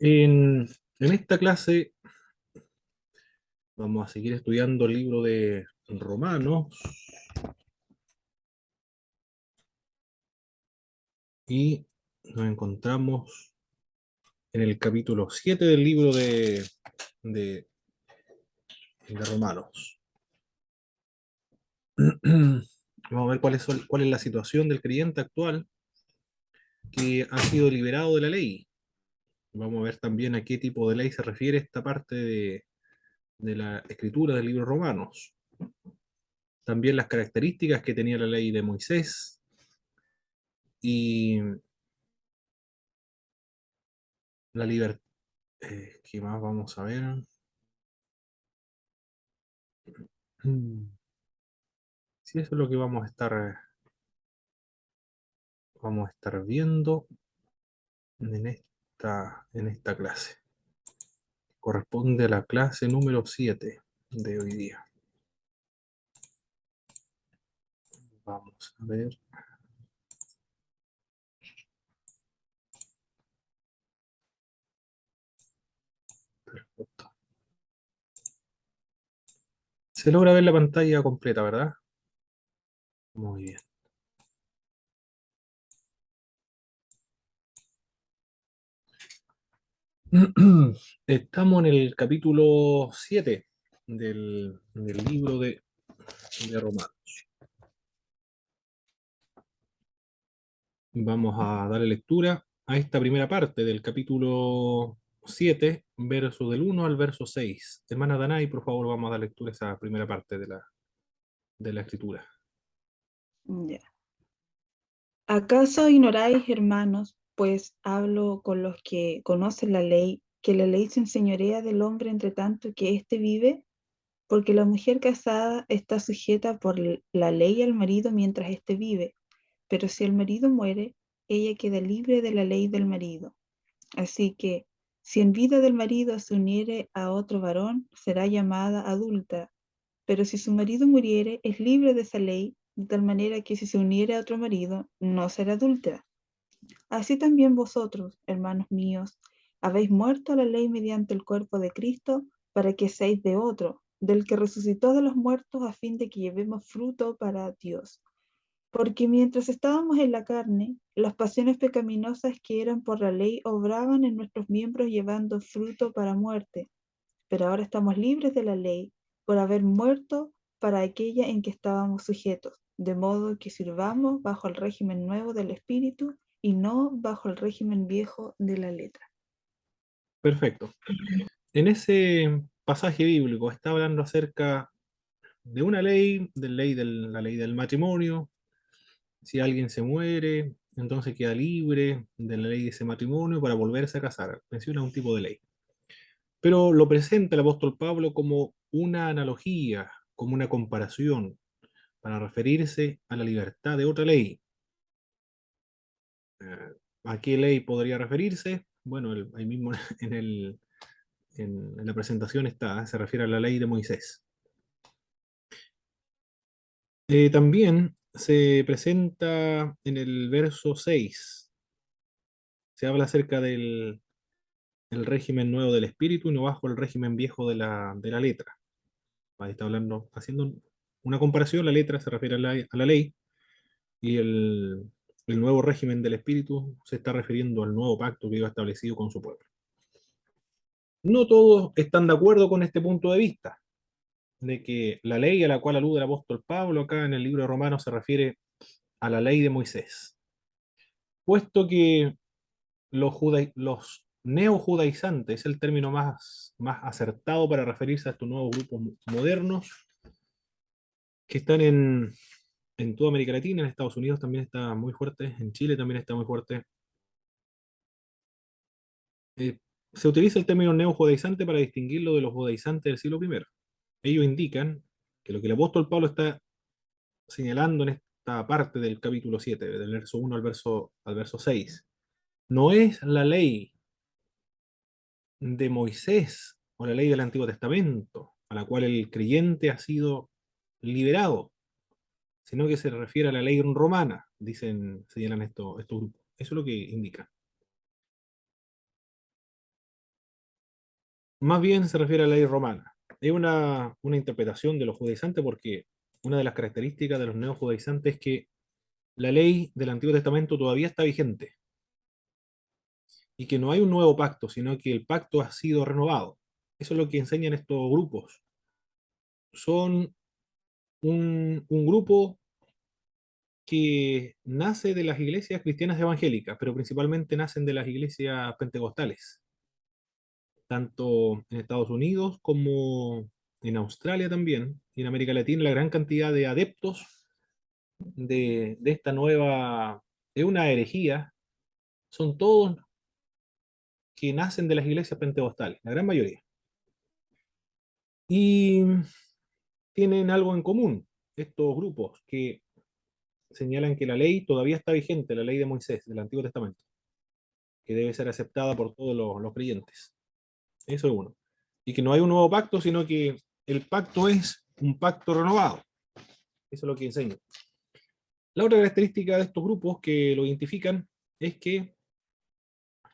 En esta clase vamos a seguir estudiando el libro de Romanos y nos encontramos en el capítulo 7 del libro de, de Romanos. Vamos a ver cuál es la situación del creyente actual que ha sido liberado de la ley. Vamos a ver también a qué tipo de ley se refiere esta parte de la escritura del libro de Romanos. También las características que tenía la ley de Moisés y la libertad. ¿Qué más vamos a ver? Sí, eso es lo que vamos a estar viendo en esta clase. Corresponde a la clase número 7 de hoy día. Vamos a ver. Perfecto. Se logra ver la pantalla completa, ¿verdad? Muy bien. Estamos en el capítulo 7 del libro de Romanos. Vamos a darle lectura a esta primera parte del capítulo 7, verso del 1 al verso 6. Hermana Danay, por favor, vamos a dar lectura a esa primera parte de la escritura. Ya. ¿Acaso ignoráis, hermanos, pues hablo con los que conocen la ley, que la ley se enseñorea del hombre entre tanto que éste vive? Porque la mujer casada está sujeta por la ley al marido mientras éste vive, pero si el marido muere, ella queda libre de la ley del marido. Así que, si en vida del marido se uniere a otro varón, será llamada adúltera. Pero si su marido muriere, es libre de esa ley, de tal manera que si se uniere a otro marido, no será adúltera. Así también vosotros, hermanos míos, habéis muerto a la ley mediante el cuerpo de Cristo, para que seáis de otro, del que resucitó de los muertos, a fin de que llevemos fruto para Dios. Porque mientras estábamos en la carne, las pasiones pecaminosas que eran por la ley obraban en nuestros miembros llevando fruto para muerte. Pero ahora estamos libres de la ley por haber muerto para aquella en que estábamos sujetos, de modo que sirvamos bajo el régimen nuevo del Espíritu y no bajo el régimen viejo de la letra. Perfecto. En ese pasaje bíblico está hablando acerca de una ley, la ley del matrimonio. Si alguien se muere, entonces queda libre de la ley de ese matrimonio para volverse a casar. Menciona un tipo de ley. Pero lo presenta el apóstol Pablo como una analogía, como una comparación, para referirse a la libertad de otra ley. Eh, ¿A qué ley podría referirse? Bueno, ahí mismo en la presentación está, se refiere a la ley de Moisés. También se presenta en el verso 6, se habla acerca del el régimen nuevo del espíritu y no bajo el régimen viejo de la letra. Ahí está hablando, haciendo una comparación, la letra se refiere a la ley y el nuevo régimen del espíritu se está refiriendo al nuevo pacto que iba establecido con su pueblo. No todos están de acuerdo con este punto de vista, de que la ley a la cual alude el apóstol Pablo acá en el libro de Romanos se refiere a la ley de Moisés, puesto que los neojudaizantes es el término más acertado para referirse a estos nuevos grupos modernos que están en toda América Latina. En Estados Unidos también está muy fuerte, en Chile también está muy fuerte. Eh, Se utiliza el término neojudaizante para distinguirlo de los judaizantes del siglo I. Ellos indican que lo que el apóstol Pablo está señalando en esta parte del capítulo 7, del verso 1 al verso 6, no es la ley de Moisés o la ley del Antiguo Testamento, a la cual el creyente ha sido liberado, sino que se refiere a la ley romana, señalan estos grupos. Eso es lo que indica. Más bien se refiere a la ley romana. Es una interpretación de los judaizantes porque una de las características de los neojudaizantes es que la ley del Antiguo Testamento todavía está vigente y que no hay un nuevo pacto, sino que el pacto ha sido renovado. Eso es lo que enseñan estos grupos. Son un grupo que nace de las iglesias cristianas evangélicas, pero principalmente nacen de las iglesias pentecostales, tanto en Estados Unidos como en Australia también, y en América Latina, la gran cantidad de adeptos de esta nueva, de una herejía, son todos que nacen de las iglesias pentecostales, la gran mayoría. Y tienen algo en común, estos grupos que señalan que la ley todavía está vigente, la ley de Moisés, del Antiguo Testamento, que debe ser aceptada por todos los creyentes. Eso es uno. Y que no hay un nuevo pacto, sino que el pacto es un pacto renovado. Eso es lo que enseña. La otra característica de estos grupos que lo identifican es que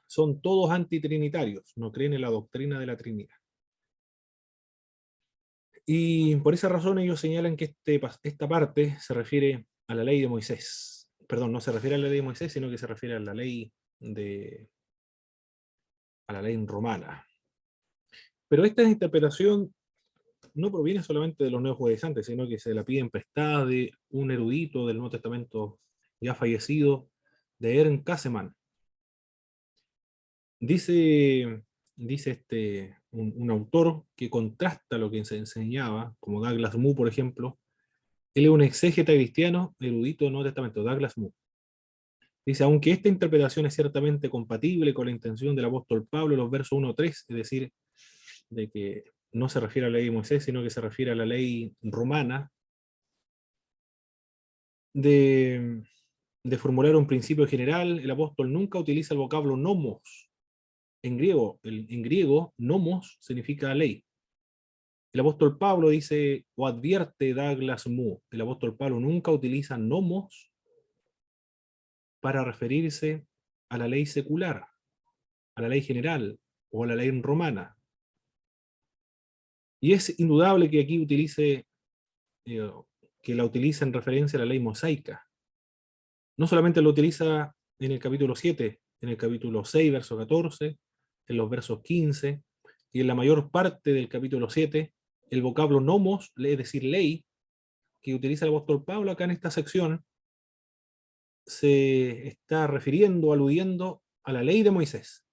son todos antitrinitarios, no creen en la doctrina de la Trinidad. Y por esa razón ellos señalan que esta parte se refiere a la ley de Moisés. Perdón, no se refiere a la ley de Moisés, sino que se refiere a la ley romana. Pero esta interpretación no proviene solamente de los neojudaizantes, sino que se la piden prestada de un erudito del Nuevo Testamento ya fallecido, de Ern Kasseman. Dice, dice un autor que contrasta lo que se enseñaba, como Douglas Moo, por ejemplo. Él es un exégeta cristiano erudito del Nuevo Testamento, Douglas Moo. Dice, aunque esta interpretación es ciertamente compatible con la intención del apóstol Pablo en los versos 1-3, es decir, de que no se refiere a la ley de Moisés, sino que se refiere a la ley romana, de, de formular un principio general, el apóstol nunca utiliza el vocablo nomos. En griego, en griego, nomos significa ley. El apóstol Pablo dice, o advierte Douglas Moo, el apóstol Pablo nunca utiliza nomos para referirse a la ley secular, a la ley general o a la ley romana. Y es indudable que aquí eh, que la utiliza en referencia a la ley mosaica. No solamente lo utiliza en el capítulo 7, en el capítulo 6, verso 14, en los versos 15, y en la mayor parte del capítulo 7, el vocablo nomos, es decir, ley, que utiliza el apóstol Pablo acá en esta sección, se está refiriendo, aludiendo a la ley de Moisés.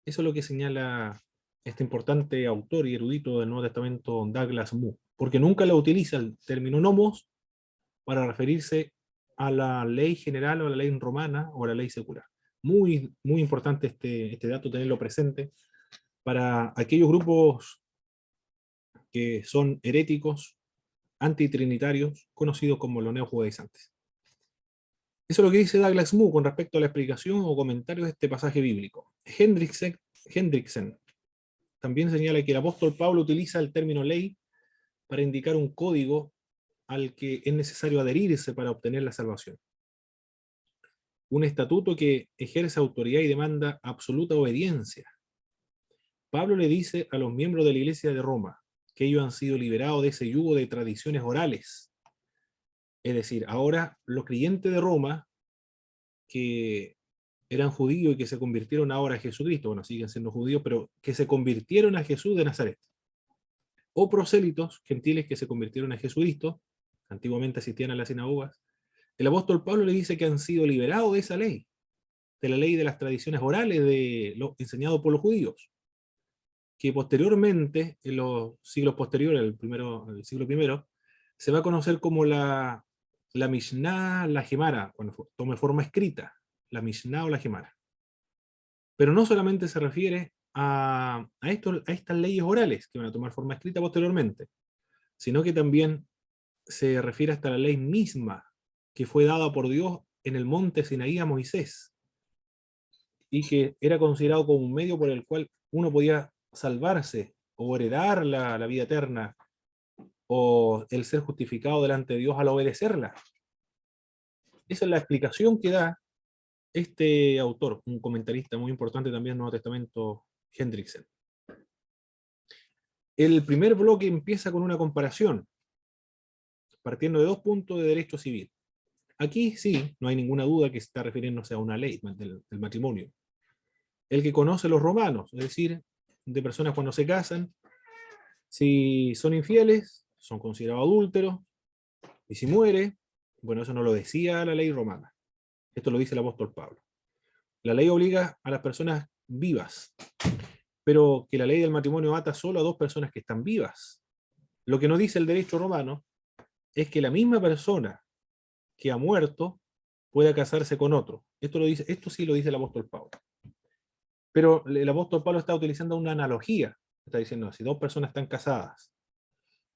Eso es lo que señala este importante autor y erudito del Nuevo Testamento, Douglas Moo, porque nunca lo utiliza el término nomos para referirse a la ley general o a la ley romana o a la ley secular. Muy, muy importante este dato, tenerlo presente para aquellos grupos que son heréticos, antitrinitarios, conocidos como los neojudaizantes. Eso es lo que dice Douglas Moo con respecto a la explicación o comentario de este pasaje bíblico. Hendrickson también señala que el apóstol Pablo utiliza el término ley para indicar un código al que es necesario adherirse para obtener la salvación. Un estatuto que ejerce autoridad y demanda absoluta obediencia. Pablo le dice a los miembros de la iglesia de Roma que ellos han sido liberados de ese yugo de tradiciones orales. Es decir, ahora los creyentes de Roma que eran judíos y que se convirtieron ahora a Jesucristo, bueno, siguen siendo judíos, pero que se convirtieron a Jesús de Nazaret. O prosélitos, gentiles que se convirtieron a Jesucristo, antiguamente asistían a las sinagogas. El apóstol Pablo le dice que han sido liberados de esa ley, de la ley de las tradiciones orales de lo enseñado por los judíos, que posteriormente, en los siglos posteriores, el siglo primero, se va a conocer como la Mishnah, la Gemara, cuando tome forma escrita, la Mishnah o la Gemara. Pero no solamente se refiere a estas leyes orales que van a tomar forma escrita posteriormente, sino que también se refiere hasta la ley misma que fue dada por Dios en el monte Sinaí a Moisés y que era considerado como un medio por el cual uno podía salvarse o heredar la vida eterna o el ser justificado delante de Dios al obedecerla. Esa es la explicación que da este autor, un comentarista muy importante también del Nuevo Testamento, Hendrickson. El primer bloque empieza con una comparación, partiendo de 2 puntos de derecho civil. Aquí sí, no hay ninguna duda que está refiriéndose a una ley del matrimonio. El que conoce los romanos, es decir, de personas cuando se casan, si son infieles, son considerados adúlteros, y si muere, bueno, eso no lo decía la ley romana. Esto lo dice el apóstol Pablo. La ley obliga a las personas vivas, pero que la ley del matrimonio ata solo a 2 personas que están vivas. Lo que no dice el derecho romano es que la misma persona que ha muerto pueda casarse con otro. Esto sí lo dice el apóstol Pablo. Pero el apóstol Pablo está utilizando una analogía. Está diciendo, si 2 personas están casadas,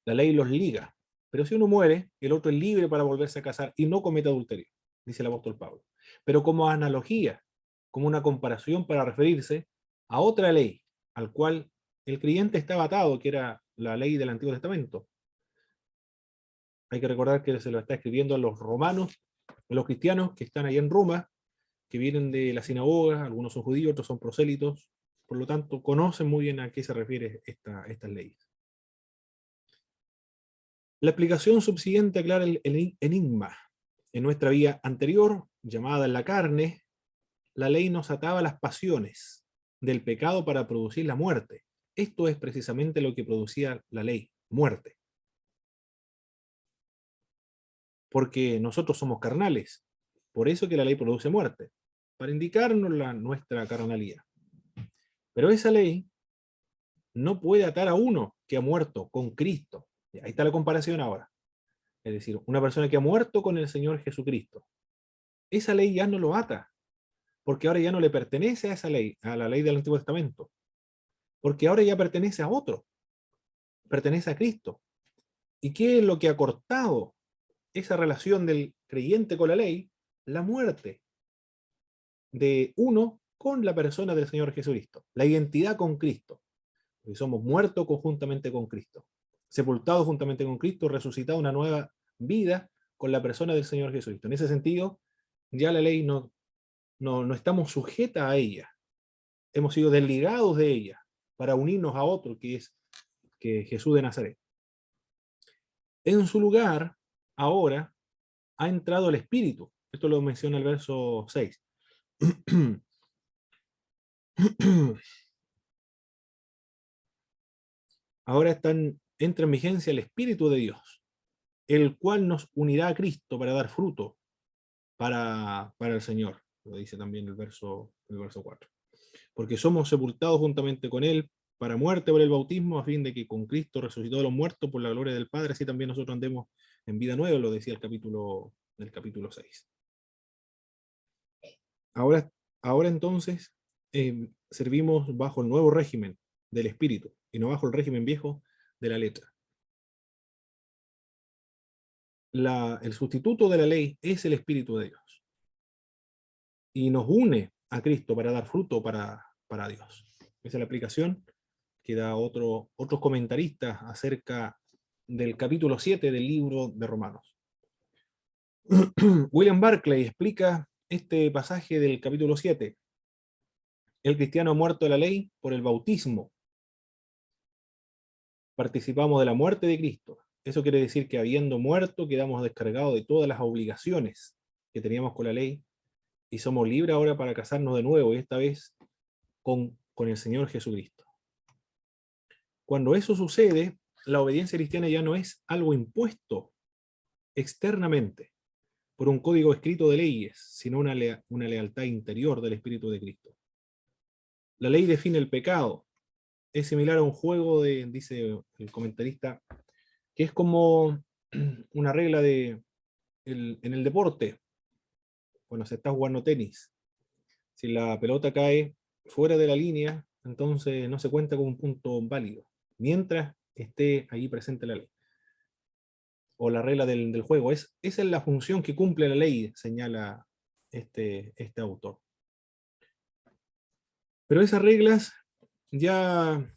la ley los liga. Pero si uno muere, el otro es libre para volverse a casar y no comete adulterio, dice el apóstol Pablo. Pero como analogía, como una comparación para referirse a otra ley, al cual el creyente estaba atado, que era la ley del Antiguo Testamento. Hay que recordar que se lo está escribiendo a los romanos, a los cristianos que están allá en Roma, que vienen de la sinagoga, algunos son judíos, otros son prosélitos, por lo tanto conocen muy bien a qué se refiere estas leyes. La explicación subsiguiente aclara el enigma. En nuestra vida anterior, llamada en la carne, la ley nos ataba a las pasiones del pecado para producir la muerte. Esto es precisamente lo que producía la ley, muerte. Porque nosotros somos carnales, por eso que la ley produce muerte, para indicarnos nuestra carnalidad. Pero esa ley no puede atar a uno que ha muerto con Cristo. Ahí está la comparación ahora. Es decir, una persona que ha muerto con el Señor Jesucristo. Esa ley ya no lo ata, porque ahora ya no le pertenece a esa ley, a la ley del Antiguo Testamento, porque ahora ya pertenece a otro, pertenece a Cristo. ¿Y qué es lo que ha cortado esa relación del creyente con la ley? La muerte de uno con la persona del Señor Jesucristo, la identidad con Cristo. Porque somos muertos conjuntamente con Cristo, sepultados juntamente con Cristo, resucitado una nueva vida con la persona del Señor Jesucristo. En ese sentido, ya la ley no estamos sujeta a ella, hemos sido desligados de ella para unirnos a otro que es Jesús de Nazaret. En su lugar, ahora, ha entrado el Espíritu. Esto lo menciona el verso 6. Ahora entra en vigencia el Espíritu de Dios, el cual nos unirá a Cristo para dar fruto para el Señor. Lo dice también el verso 4. Porque somos sepultados juntamente con Él para muerte por el bautismo, a fin de que con Cristo resucitó de los muertos por la gloria del Padre, así también nosotros andemos en vida nueva, lo decía el capítulo 6. Ahora entonces servimos bajo el nuevo régimen del Espíritu y no bajo el régimen viejo de la letra. El sustituto de la ley es el Espíritu de Dios y nos une a Cristo para dar fruto para Dios. Esa es la aplicación que da otros comentaristas acerca del capítulo 7 del libro de Romanos. William Barclay explica este pasaje del capítulo 7. El cristiano ha muerto de la ley por el bautismo. Participamos de la muerte de Cristo. Eso quiere decir que habiendo muerto quedamos descargados de todas las obligaciones que teníamos con la ley y somos libres ahora para casarnos de nuevo, y esta vez con el Señor Jesucristo. Cuando eso sucede, la obediencia cristiana ya no es algo impuesto externamente por un código escrito de leyes, sino una lealtad interior del Espíritu de Cristo. La ley define el pecado. Es similar a un juego dice el comentarista, que es como una regla en el deporte, cuando se está jugando tenis. Si la pelota cae fuera de la línea, entonces no se cuenta como un punto válido, mientras esté ahí presente la ley. O la regla del juego. Esa es la función que cumple la ley, señala este autor. Pero esas reglas ya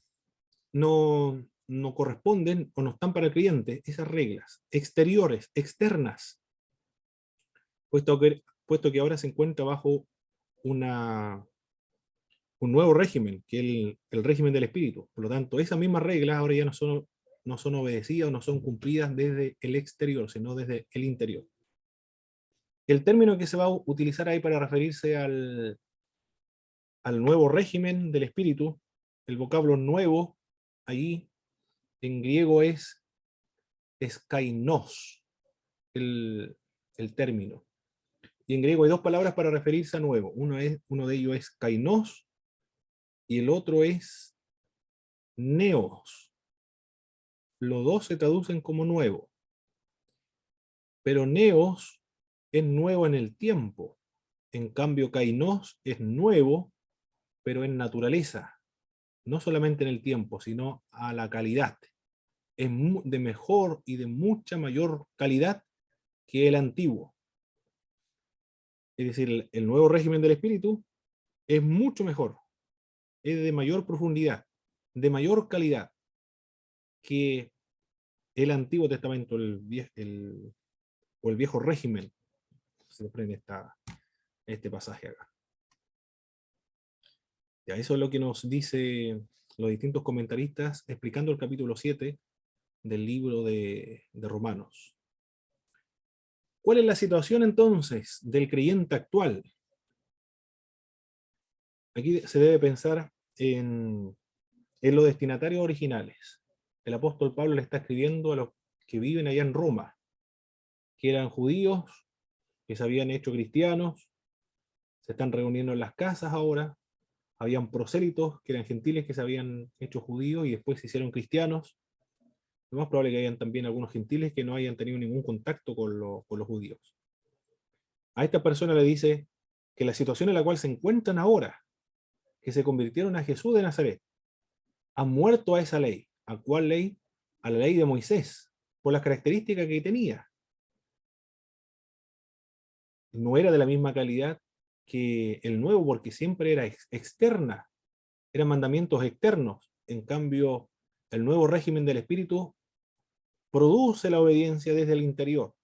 no corresponden o no están para el creyente, esas reglas exteriores, externas, puesto que ahora se encuentra bajo una un nuevo régimen, que es el régimen del espíritu. Por lo tanto, esas mismas reglas ahora ya no son obedecidas o no son cumplidas desde el exterior, sino desde el interior. El término que se va a utilizar ahí para referirse al nuevo régimen del espíritu, el vocablo nuevo, ahí en griego es kainos, el, el término. Y en griego hay dos palabras para referirse a nuevo. Uno de ellos es kainos y el otro es neos. Los dos se traducen como nuevo. Pero neos es nuevo en el tiempo. En cambio, kainos es nuevo, pero en naturaleza. No solamente en el tiempo, sino a la calidad. Es de mejor y de mucha mayor calidad que el antiguo. Es decir, el nuevo régimen del espíritu es mucho mejor, es de mayor profundidad, de mayor calidad que el Antiguo Testamento, o el viejo régimen. Se prende este pasaje acá. Ya, eso es lo que nos dice los distintos comentaristas explicando el capítulo 7 del libro de Romanos. ¿Cuál es la situación entonces del creyente actual? Aquí se debe pensar en los destinatarios originales. El apóstol Pablo le está escribiendo a los que viven allá en Roma, que eran judíos, que se habían hecho cristianos, se están reuniendo en las casas ahora, habían prosélitos, que eran gentiles que se habían hecho judíos y después se hicieron cristianos. Lo más probable que hayan también algunos gentiles que no hayan tenido ningún contacto con los judíos. A esta persona le dice que la situación en la cual se encuentran ahora, que se convirtieron a Jesús de Nazaret, han muerto a esa ley. ¿A cuál ley? A la ley de Moisés, por las características que tenía. No era de la misma calidad que el nuevo, porque siempre era externa, eran mandamientos externos. En cambio, el nuevo régimen del Espíritu produce la obediencia desde el interior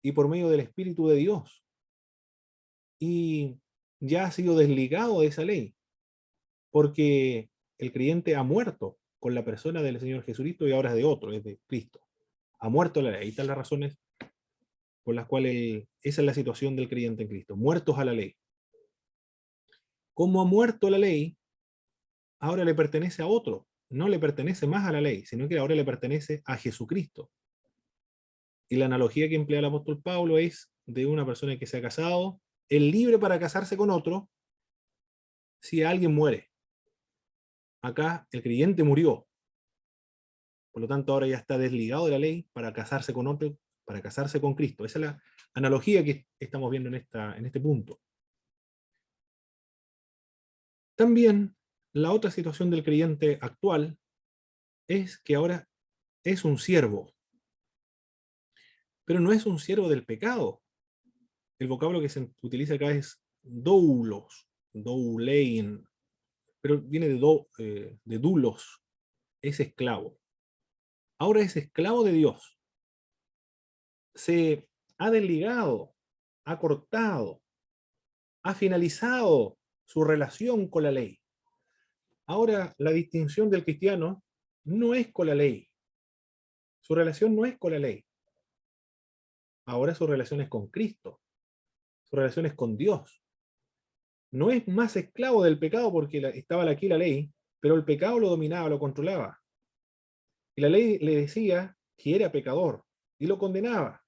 y por medio del Espíritu de Dios. Y ya ha sido desligado de esa ley, porque el creyente ha muerto con la persona del Señor Jesucristo y ahora es de otro, es de Cristo. Ha muerto la ley. Ahí están las razones por las cuales esa es la situación del creyente en Cristo, muertos a la ley. Como ha muerto la ley, ahora le pertenece a otro, no le pertenece más a la ley, sino que ahora le pertenece a Jesucristo. Y la analogía que emplea el apóstol Pablo es de una persona que se ha casado, es libre para casarse con otro si alguien muere. Acá el creyente murió, por lo tanto ahora ya está desligado de la ley para casarse con otro, para casarse con Cristo. Esa es la analogía que estamos viendo en este punto. También la otra situación del creyente actual es que ahora es un siervo, pero no es un siervo del pecado. El vocablo que se utiliza acá es doulos, doulein, pero viene de dulos, es esclavo. Ahora es esclavo de Dios. Se ha desligado, ha cortado, ha finalizado su relación con la ley. Ahora la distinción del cristiano no es con la ley. Su relación no es con la ley. Ahora su relación es con Cristo. Su relación es con Dios. No es más esclavo del pecado porque estaba aquí la ley, pero el pecado lo dominaba, lo controlaba. Y la ley le decía que era pecador y lo condenaba.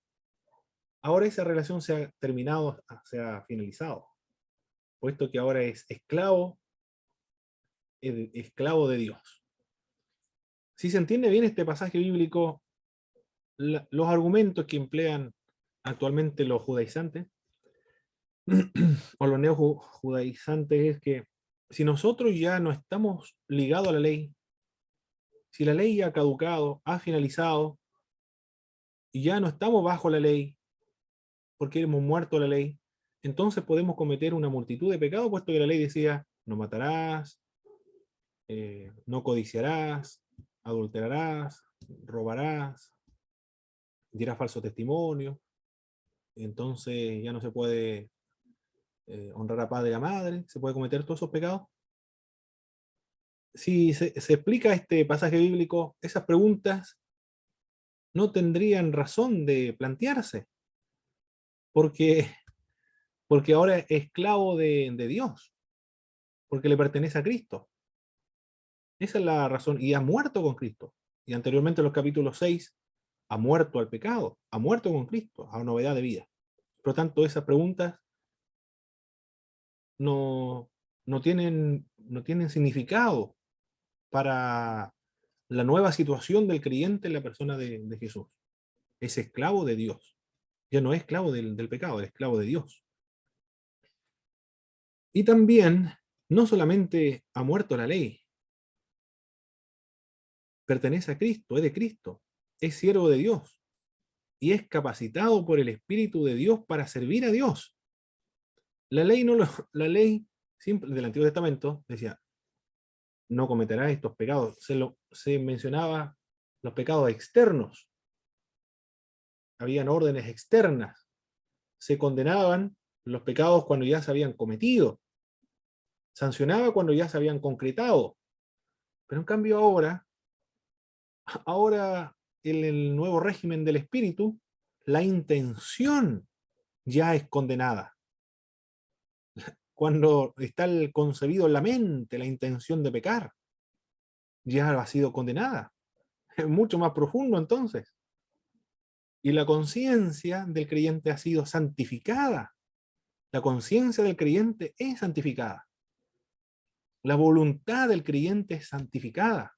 Ahora esa relación se ha terminado, se ha finalizado, puesto que ahora es esclavo de Dios. Si se entiende bien este pasaje bíblico, los argumentos que emplean actualmente los judaizantes o los neojudaizantes es que si nosotros ya no estamos ligados a la ley, si la ley ya ha caducado, ha finalizado, y ya no estamos bajo la ley, porque hemos muerto a la ley, entonces podemos cometer una multitud de pecados, puesto que la ley decía, no matarás, no codiciarás, adulterarás, robarás, dirás falso testimonio, entonces ya no se puede honrar a padre y a madre, se puede cometer todos esos pecados. si se explica este pasaje bíblico, esas preguntas no tendrían razón de plantearse, porque, porque ahora es esclavo de Dios, porque le pertenece a Cristo. Esa es la razón, y ha muerto con Cristo. Y anteriormente en los capítulos 6 ha muerto al pecado, ha muerto con Cristo, a novedad de vida. Por lo tanto, esas preguntas no, no tienen significado para la nueva situación del creyente en la persona de Jesús. Es esclavo de Dios. Ya no es esclavo del pecado, es esclavo de Dios. Y también, no solamente ha muerto la ley, pertenece a Cristo, es de Cristo, es siervo de Dios y es capacitado por el Espíritu de Dios para servir a Dios. La ley, no lo, la ley siempre, del Antiguo Testamento decía, no cometerás estos pecados. Se mencionaba los pecados externos, habían órdenes externas, se condenaban los pecados cuando ya se habían cometido, sancionaba cuando ya se habían concretado. Pero en cambio ahora en el nuevo régimen del espíritu, la intención ya es condenada. Cuando está concebido en la mente la intención de pecar, ya ha sido condenada. Es mucho más profundo entonces. Y la conciencia del creyente ha sido santificada. La conciencia del creyente es santificada. La voluntad del creyente es santificada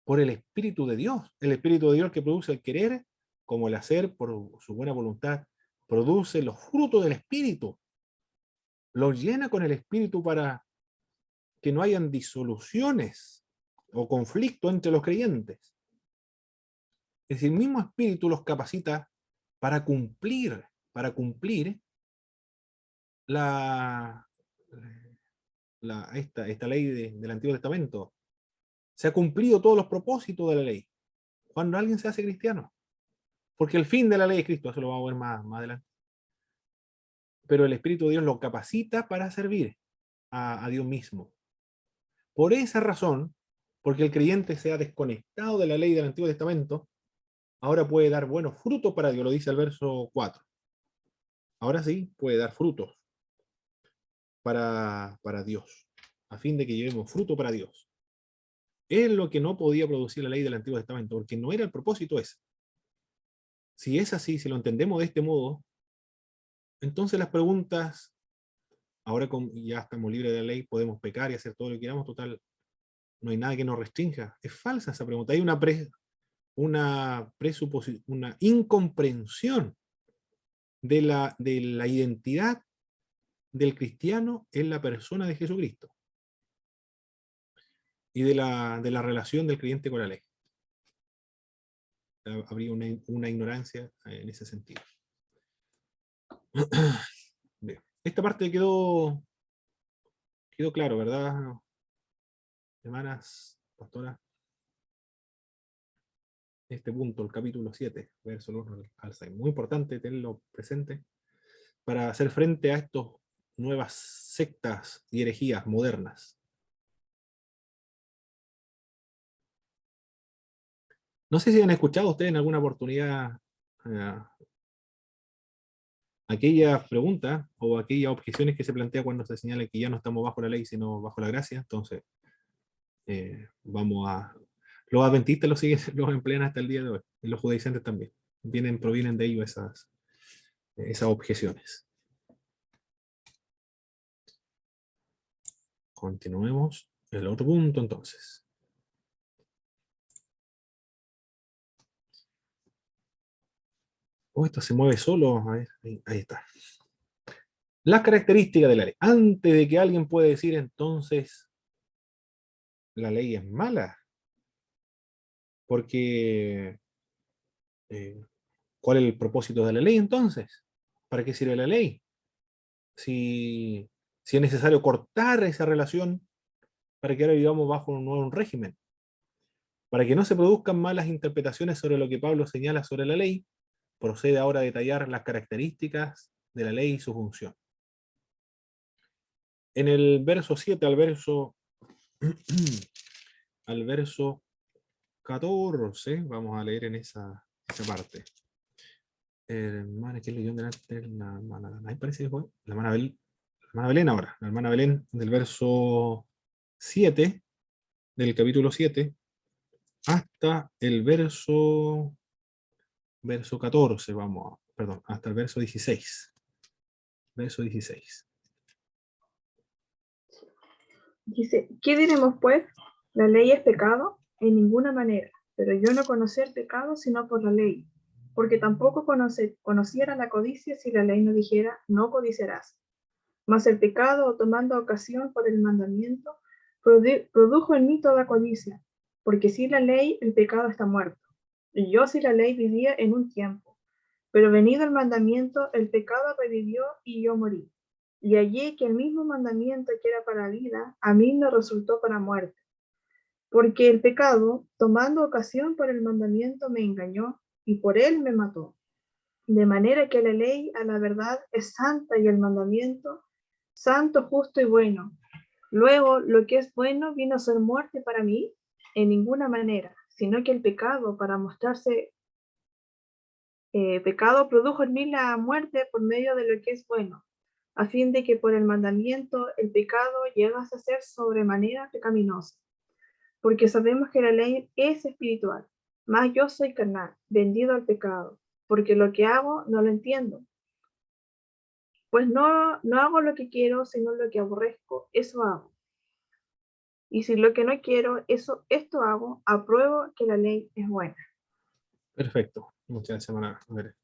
por el Espíritu de Dios. El Espíritu de Dios que produce el querer como el hacer por su buena voluntad. Produce los frutos del Espíritu. Los llena con el Espíritu para que no hayan disoluciones o conflicto entre los creyentes. Es decir, el mismo Espíritu los capacita para cumplir la, esta ley del Antiguo Testamento. Se ha cumplido todos los propósitos de la ley cuando alguien se hace cristiano. Porque el fin de la ley es Cristo, eso lo vamos a ver más adelante. Pero el Espíritu de Dios lo capacita para servir a Dios mismo. Por esa razón, porque el creyente se ha desconectado de la ley del Antiguo Testamento, ahora puede dar buenos frutos para Dios, lo dice el verso 4. Ahora sí, puede dar frutos para Dios, a fin de que llevemos fruto para Dios. Es lo que no podía producir la ley del Antiguo Testamento, porque no era el propósito ese. Si es así, si lo entendemos de este modo, entonces las preguntas, ahora ya estamos libres de la ley, podemos pecar y hacer todo lo que queramos, total, no hay nada que nos restrinja. Es falsa esa pregunta. Hay una incomprensión de la identidad del cristiano en la persona de Jesucristo y de la relación del creyente con la ley. Habría una ignorancia en ese sentido. Bien. Esta parte quedó claro, ¿verdad, hermanas, pastora? Este punto, el capítulo 7, verso 1 al 6. Muy importante tenerlo presente para hacer frente a estas nuevas sectas y herejías modernas. No sé si han escuchado ustedes en alguna oportunidad eh, aquella pregunta o aquellas objeciones que se plantea cuando se señala que ya no estamos bajo la ley, sino bajo la gracia. Entonces, vamos a... Los adventistas lo siguen, los emplean hasta el día de hoy, y los judaizantes también. Provienen de ellos esas objeciones. Continuemos el otro punto entonces. Oh, esto se mueve solo. A ver, ahí está. Las características de la ley. Antes de que alguien pueda decir entonces la ley es mala, porque ¿cuál es el propósito de la ley entonces? ¿Para qué sirve la ley? Si es necesario cortar esa relación para que ahora vivamos bajo un nuevo régimen. Para que no se produzcan malas interpretaciones sobre lo que Pablo señala sobre la ley, procede ahora a detallar las características de la ley y su función. En el verso 7 al verso al verso 14, vamos a leer en esa parte. Hermana, ¿quién leyó delante? La hermana Danay, parece que fue. La hermana Belén ahora. La hermana Belén del verso 7, del capítulo 7, hasta el verso 14, vamos, perdón, hasta el verso 16. Verso 16. Dice, ¿qué diremos pues? ¿La ley es pecado? En ninguna manera, pero yo no conocí el pecado sino por la ley, porque tampoco conociera la codicia si la ley no dijera, no codiciarás. Mas el pecado, tomando ocasión por el mandamiento, produjo en mí toda codicia, porque sin la ley el pecado está muerto. Y yo sin la ley vivía en un tiempo, pero venido el mandamiento, el pecado revivió y yo morí. Y hallé que el mismo mandamiento que era para vida, a mí me resultó para muerte. Porque el pecado, tomando ocasión por el mandamiento, me engañó y por él me mató. De manera que la ley a la verdad es santa y el mandamiento santo, justo y bueno. Luego, lo que es bueno vino a ser muerte para mí en ninguna manera, sino que el pecado, para mostrarse pecado, produjo en mí la muerte por medio de lo que es bueno, a fin de que por el mandamiento el pecado llegase a ser sobremanera pecaminoso. Porque sabemos que la ley es espiritual, mas yo soy carnal, vendido al pecado, porque lo que hago no lo entiendo. Pues no hago lo que quiero, sino lo que aborrezco, eso hago. Y si lo que no quiero, esto hago, apruebo que la ley es buena. Perfecto. Muchas gracias, hermana. A ver.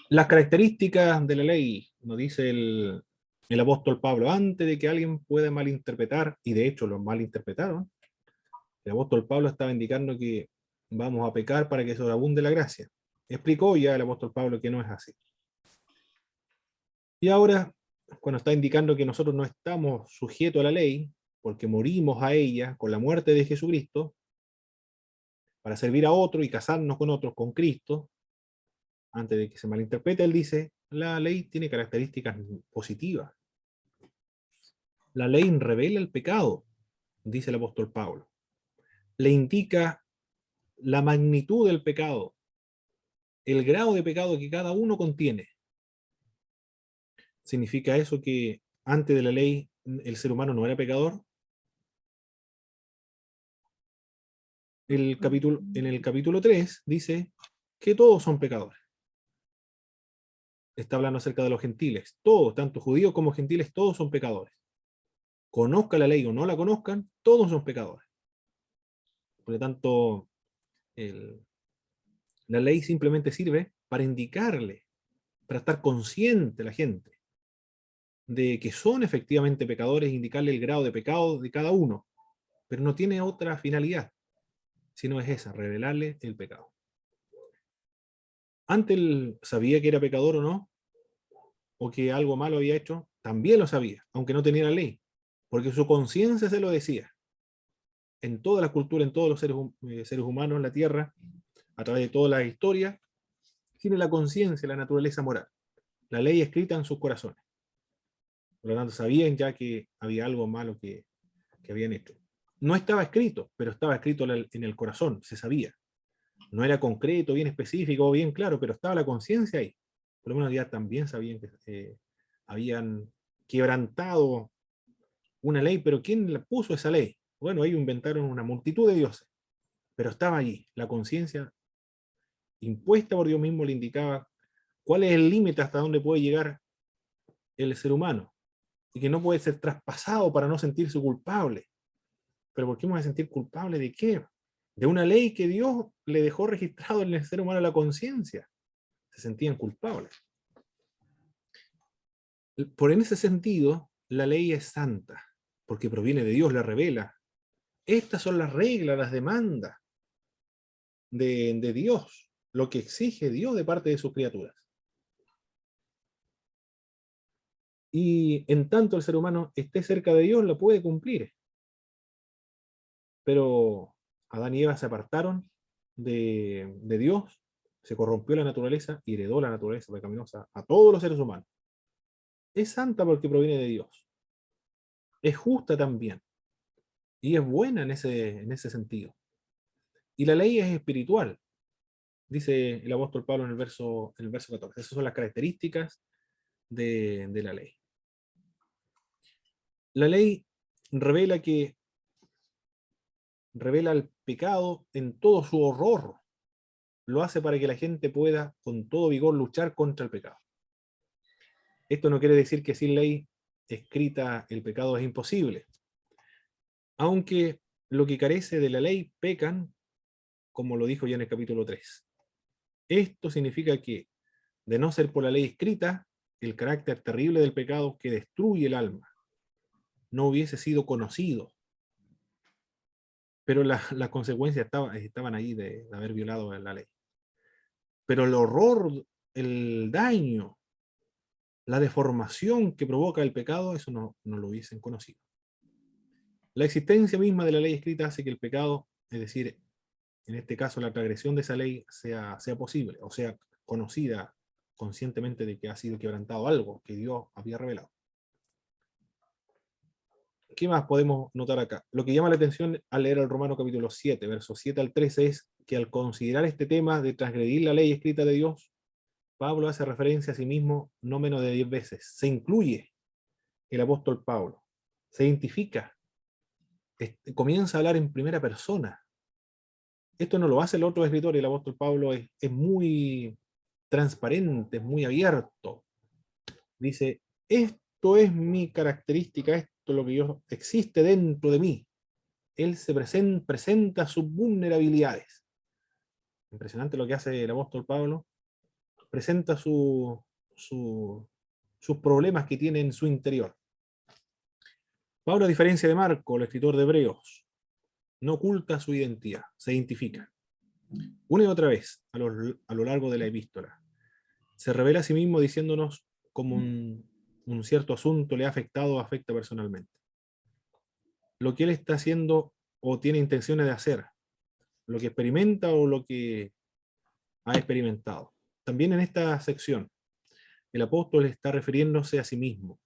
Las características de la ley, nos dice el apóstol Pablo, antes de que alguien pueda malinterpretar, y de hecho lo malinterpretaron, el apóstol Pablo estaba indicando que vamos a pecar para que sobreabunde la gracia. Explicó ya el apóstol Pablo que no es así. Y ahora, cuando está indicando que nosotros no estamos sujetos a la ley, porque morimos a ella con la muerte de Jesucristo, para servir a otro y casarnos con otros, con Cristo, antes de que se malinterprete, él dice, la ley tiene características positivas. La ley revela el pecado, dice el apóstol Pablo. Le indica la magnitud del pecado, el grado de pecado que cada uno contiene. ¿Significa eso que antes de la ley el ser humano no era pecador? En el capítulo 3 dice que todos son pecadores. Está hablando acerca de los gentiles. Todos, tanto judíos como gentiles, todos son pecadores. Conozca la ley o no la conozcan, todos son pecadores. Por lo tanto, la ley simplemente sirve para indicarle, para estar consciente la gente de que son efectivamente pecadores, indicarle el grado de pecado de cada uno, pero no tiene otra finalidad, sino es esa, revelarle el pecado. Antes él sabía que era pecador o no, o que algo malo había hecho, también lo sabía, aunque no tenía la ley, porque su conciencia se lo decía. En toda la cultura, en todos los seres humanos en la Tierra, a través de toda la historia, tiene la conciencia, la naturaleza moral, la ley escrita en sus corazones. Por lo tanto, sabían ya que había algo malo que habían hecho. No estaba escrito, pero estaba escrito en el corazón, se sabía. No era concreto, bien específico, bien claro, pero estaba la conciencia ahí. Por lo menos ya también sabían que habían quebrantado una ley, pero ¿quién le puso esa ley? Bueno, ellos inventaron una multitud de dioses, pero estaba allí. La conciencia impuesta por Dios mismo le indicaba cuál es el límite hasta dónde puede llegar el ser humano y que no puede ser traspasado para no sentirse culpable. ¿Pero por qué me voy a sentir culpable de qué? De una ley que Dios le dejó registrado en el ser humano la conciencia. Se sentían culpables. Por en ese sentido, la ley es santa, porque proviene de Dios, la revela. Estas son las reglas, las demandas de Dios, lo que exige Dios de parte de sus criaturas. Y en tanto el ser humano esté cerca de Dios, lo puede cumplir. Pero Adán y Eva se apartaron de Dios, se corrompió la naturaleza y heredó la naturaleza pecaminosa a todos los seres humanos. Es santa porque proviene de Dios. Es justa también, y es buena en ese sentido. Y la ley es espiritual, dice el apóstol Pablo en el verso 14. Esas son las características de la ley. La ley revela que revela el pecado en todo su horror. Lo hace para que la gente pueda con todo vigor luchar contra el pecado. Esto no quiere decir que sin ley escrita el pecado es imposible. Aunque lo que carece de la ley pecan, como lo dijo ya en el capítulo 3. Esto significa que, de no ser por la ley escrita, el carácter terrible del pecado que destruye el alma no hubiese sido conocido. Pero las consecuencias estaban ahí de haber violado la ley. Pero el horror, el daño, la deformación que provoca el pecado, eso no lo hubiesen conocido. La existencia misma de la ley escrita hace que el pecado, es decir, en este caso la transgresión de esa ley, sea posible, o sea, conocida conscientemente de que ha sido quebrantado algo que Dios había revelado. ¿Qué más podemos notar acá? Lo que llama la atención al leer el Romano capítulo 7, versos 7 al 13, es que al considerar este tema de transgredir la ley escrita de Dios, Pablo hace referencia a sí mismo no menos de 10 veces. Se incluye el apóstol Pablo, se identifica, comienza a hablar en primera persona. Esto no lo hace el otro escritor, y el apóstol Pablo es muy transparente, es muy abierto. Dice, esto es mi característica, esto es lo que yo existe dentro de mí. Él se presenta sus vulnerabilidades. Impresionante lo que hace el apóstol Pablo. Presenta sus problemas que tiene en su interior. Pablo, a diferencia de Marco, el escritor de Hebreos, no oculta su identidad, se identifica. Una y otra vez, a lo largo de la epístola, se revela a sí mismo diciéndonos cómo un cierto asunto le ha afectado o afecta personalmente. Lo que él está haciendo o tiene intenciones de hacer, lo que experimenta o lo que ha experimentado. También en esta sección, el apóstol está refiriéndose a sí mismo,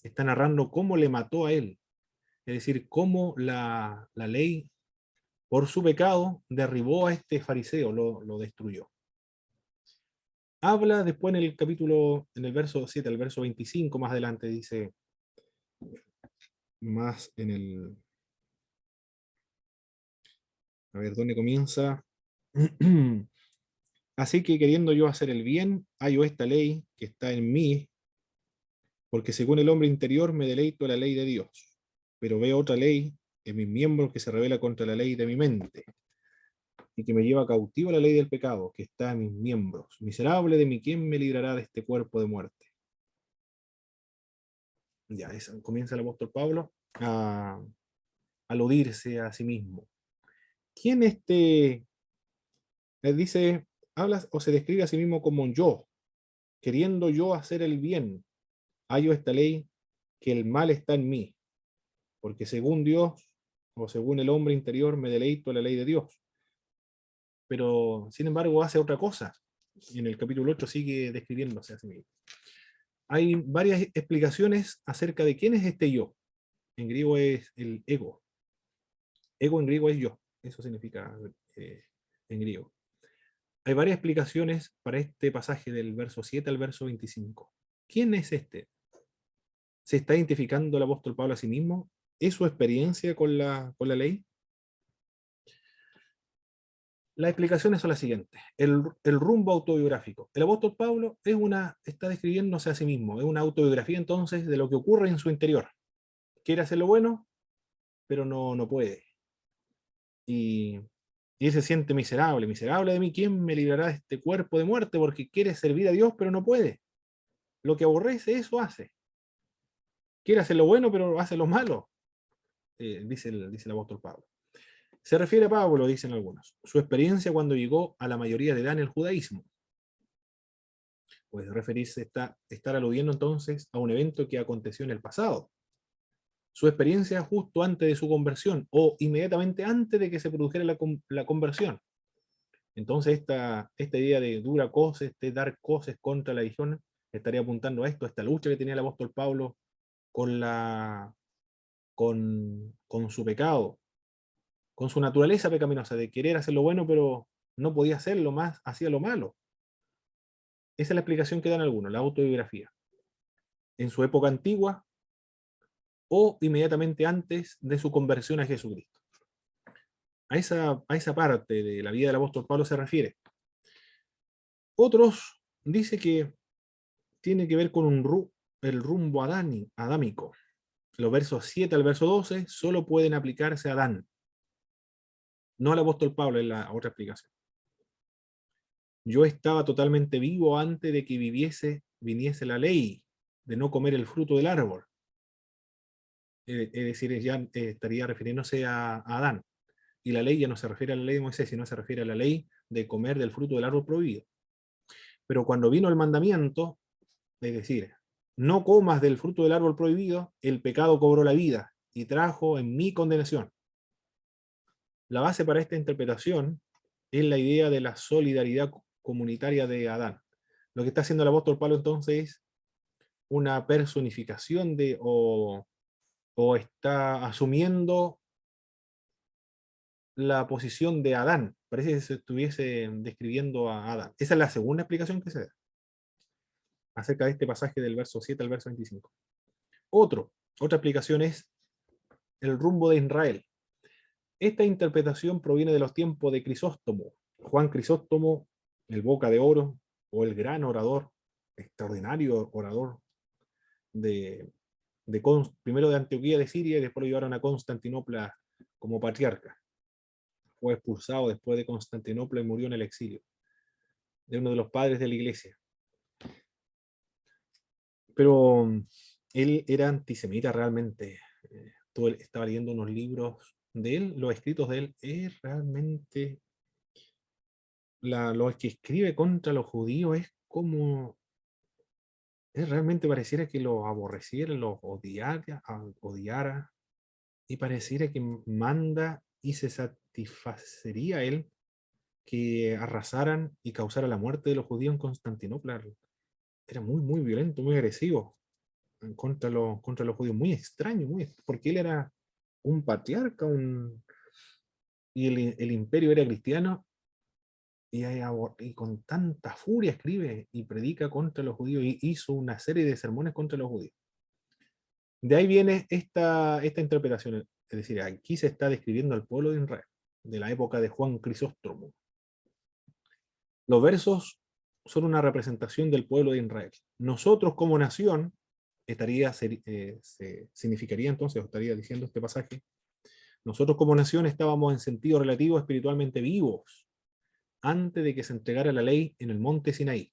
está narrando cómo le mató a él, es decir, cómo la ley, por su pecado, derribó a este fariseo, lo destruyó. Habla después en el capítulo, en el verso 7, el verso 25, más adelante, dice, más en el, a ver, ¿dónde comienza? Así que queriendo yo hacer el bien, hallo esta ley que está en mí, porque según el hombre interior me deleito en la ley de Dios, pero veo otra ley en mis miembros que se revela contra la ley de mi mente, y que me lleva cautivo a la ley del pecado que está en mis miembros. Miserable de mí, ¿quién me librará de este cuerpo de muerte? Ya, comienza el apóstol Pablo a aludirse a sí mismo. ¿Quién dice, habla o se describe a sí mismo como un yo, queriendo yo hacer el bien? Hallo esta ley que el mal está en mí, porque según Dios o según el hombre interior me deleito en la ley de Dios. Pero sin embargo hace otra cosa. Y en el capítulo 8 sigue describiéndose a sí mismo. Hay varias explicaciones acerca de quién es este yo. En griego es el ego. Ego en griego es yo. Eso significa en griego. Hay varias explicaciones para este pasaje del verso 7 al verso 25. ¿Quién es este? ¿Se está identificando el apóstol Pablo a sí mismo? ¿Es su experiencia con la ley? Las explicaciones son las siguientes. El rumbo autobiográfico. El apóstol Pablo está describiéndose a sí mismo. Es una autobiografía entonces de lo que ocurre en su interior. Quiere hacer lo bueno, pero no puede. Y él se siente miserable. Miserable de mí, ¿quién me librará de este cuerpo de muerte? Porque quiere servir a Dios, pero no puede. Lo que aborrece, eso hace. Quiere hacer lo bueno, pero hace lo malo, dice el apóstol Pablo. Se refiere a Pablo, dicen algunos, su experiencia cuando llegó a la mayoría de edad en el judaísmo. Puede referirse, estar aludiendo entonces a un evento que aconteció en el pasado. Su experiencia justo antes de su conversión o inmediatamente antes de que se produjera la conversión. Entonces esta idea de dura coces, de dar coces contra la religión, estaría apuntando a esto, a esta lucha que tenía el apóstol Pablo con su pecado, con su naturaleza pecaminosa de querer hacer lo bueno, pero no podía hacerlo más, hacía lo malo. Esa es la explicación que dan algunos, la autobiografía. En su época antigua o inmediatamente antes de su conversión a Jesucristo. A esa parte de la vida del apóstol Pablo se refiere. Otros dicen que tiene que ver con el rumbo adámico. Los versos 7 al verso 12 solo pueden aplicarse a Adán, no al apóstol Pablo, en la otra explicación. Yo estaba totalmente vivo antes de que viniese la ley de no comer el fruto del árbol. Es decir, ya estaría refiriéndose a Adán. Y la ley ya no se refiere a la ley de Moisés, sino se refiere a la ley de comer del fruto del árbol prohibido. Pero cuando vino el mandamiento, es decir, no comas del fruto del árbol prohibido, el pecado cobró la vida y trajo en mí condenación. La base para esta interpretación es la idea de la solidaridad comunitaria de Adán. Lo que está haciendo el apóstol Pablo entonces es una personificación o está asumiendo la posición de Adán. Parece que se estuviese describiendo a Adán. Esa es la segunda explicación que se da acerca de este pasaje del verso 7 al verso 25. Otra explicación es el rumbo de Israel. Esta interpretación proviene de los tiempos de Crisóstomo. Juan Crisóstomo, el boca de oro, o el gran orador, extraordinario orador, primero de Antioquía de Siria y después lo llevaron a Constantinopla como patriarca. Fue expulsado después de Constantinopla y murió en el exilio, de uno de los padres de la iglesia. Pero él era antisemita realmente. Estaba leyendo unos libros de él, los escritos de él, es realmente lo que escribe contra los judíos es realmente pareciera que los aborreciera, los odiara, y pareciera que manda y se satisfacería él que arrasaran y causaran la muerte de los judíos en Constantinopla. Era muy, muy violento, muy agresivo contra los judíos, muy extraño, porque él era un patriarca, y el imperio era cristiano, y con tanta furia escribe y predica contra los judíos, y hizo una serie de sermones contra los judíos. De ahí viene esta interpretación, es decir, aquí se está describiendo al pueblo de Israel, de la época de Juan Crisóstomo. Los versos son una representación del pueblo de Israel. Nosotros como nación, significaría entonces, o estaría diciendo este pasaje, nosotros como nación estábamos en sentido relativo espiritualmente vivos antes de que se entregara la ley en el monte Sinaí.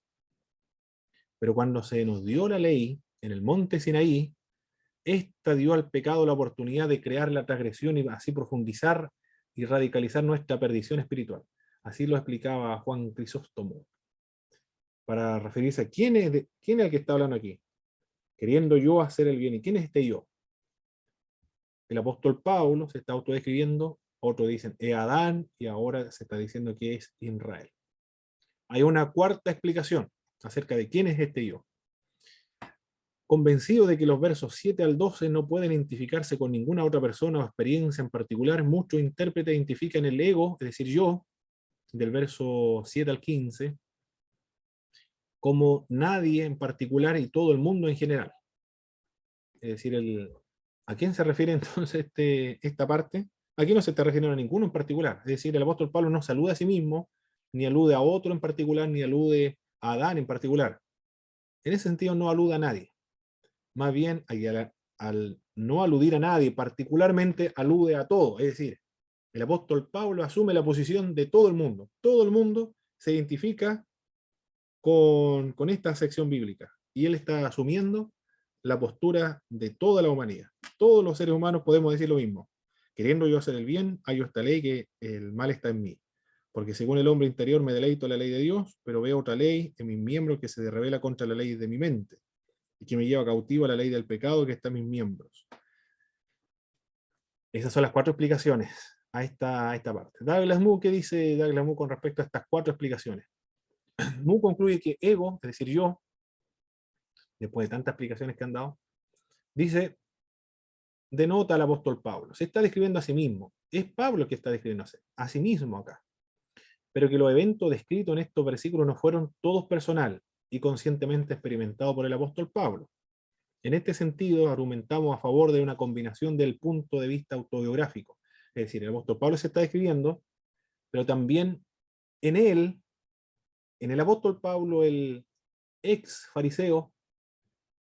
Pero cuando se nos dio la ley en el monte Sinaí, esta dio al pecado la oportunidad de crear la transgresión y así profundizar y radicalizar nuestra perdición espiritual. Así lo explicaba Juan Crisóstomo, para referirse a quién es el que está hablando aquí, queriendo yo hacer el bien. ¿Y quién es este yo? El apóstol Pablo se está autodescribiendo, otros dicen es Adán, y ahora se está diciendo que es Israel. Hay una cuarta explicación acerca de quién es este yo. Convencido de que los versos 7 al 12 no pueden identificarse con ninguna otra persona o experiencia en particular, muchos intérpretes identifican el ego, es decir, yo, del verso 7 al 15, como nadie en particular y todo el mundo en general. Es decir, ¿a quién se refiere entonces esta parte? Aquí no se está refiriendo a ninguno en particular. Es decir, el apóstol Pablo no saluda a sí mismo, ni alude a otro en particular, ni alude a Adán en particular. En ese sentido no alude a nadie. Más bien, al no aludir a nadie, particularmente alude a todo. Es decir, el apóstol Pablo asume la posición de todo el mundo. Todo el mundo se identifica con esta sección bíblica. Y él está asumiendo la postura de toda la humanidad. Todos los seres humanos podemos decir lo mismo. Queriendo yo hacer el bien, hallo esta ley que el mal está en mí. Porque según el hombre interior me deleito en la ley de Dios, pero veo otra ley en mis miembros que se revela contra la ley de mi mente y que me lleva cautivo a la ley del pecado que está en mis miembros. Esas son las cuatro explicaciones a esta parte. Douglas Moo, ¿qué dice Douglas Moo con respecto a estas cuatro explicaciones? Moo concluye que ego, es decir, yo, después de tantas explicaciones que han dado, dice denota al apóstol Pablo. Se está describiendo a sí mismo. Es Pablo el que está describiéndose a sí mismo acá. Pero que los eventos descritos en estos versículos no fueron todos personales y conscientemente experimentados por el apóstol Pablo. En este sentido, argumentamos a favor de una combinación del punto de vista autobiográfico. Es decir, el apóstol Pablo se está describiendo, pero también en él, en el apóstol Pablo, el ex fariseo,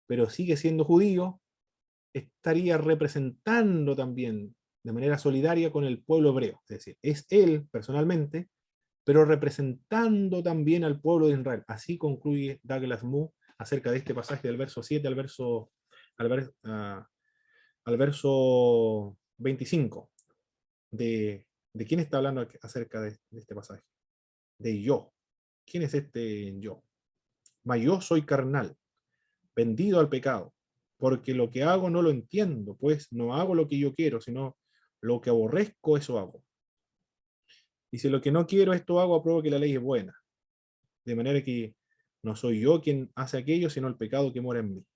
pero sigue siendo judío, estaría representando también de manera solidaria con el pueblo hebreo. Es decir, es él personalmente, pero representando también al pueblo de Israel. Así concluye Douglas Moo acerca de este pasaje del verso 7 al verso 25. ¿De quién está hablando acerca de este pasaje? De yo. ¿Quién es este yo? Mas yo soy carnal, vendido al pecado, porque lo que hago no lo entiendo, pues no hago lo que yo quiero, sino lo que aborrezco, eso hago. Y si lo que no quiero, esto hago, apruebo que la ley es buena. De manera que no soy yo quien hace aquello, sino el pecado que mora en mí.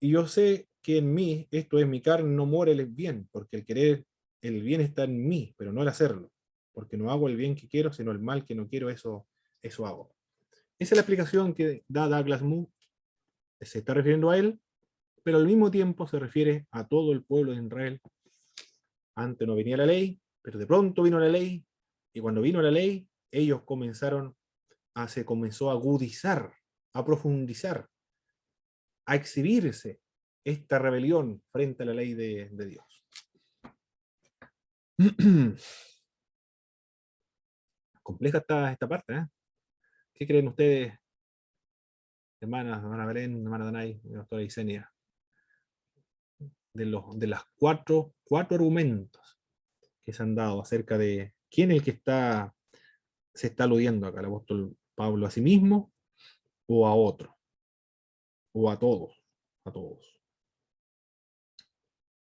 Y yo sé que en mí, esto es mi carne, no mora el bien, porque el querer, el bien está en mí, pero no el hacerlo. Porque no hago el bien que quiero, sino el mal que no quiero, eso hago. Esa es la explicación que da Douglas Moo. Se está refiriendo a él, pero al mismo tiempo se refiere a todo el pueblo de Israel. Antes no venía la ley, pero de pronto vino la ley, y cuando vino la ley, ellos se comenzó a agudizar, a profundizar, a exhibirse esta rebelión frente a la ley de Dios. Compleja esta parte, ¿eh? ¿Qué creen ustedes, hermana Belén, hermana Danay, doctora Isenia, de las cuatro argumentos que se han dado acerca de quién es el que se está aludiendo acá, el apóstol Pablo, a sí mismo o a otro, o a todos, a todos?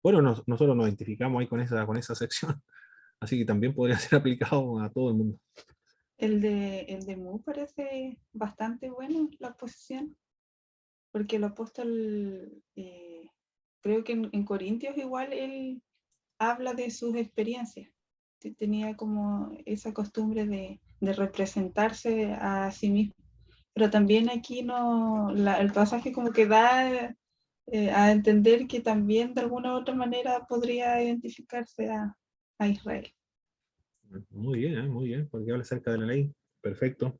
Bueno, nosotros nos identificamos ahí con esa sección, así que también podría ser aplicado a todo el mundo. El de Mu parece bastante bueno la posición, porque el apóstol, creo que en Corintios igual él habla de sus experiencias. Tenía como esa costumbre de representarse a sí mismo. Pero también aquí el pasaje como que da a entender que también de alguna u otra manera podría identificarse a Israel. Muy bien, porque habla acerca de la ley. Perfecto.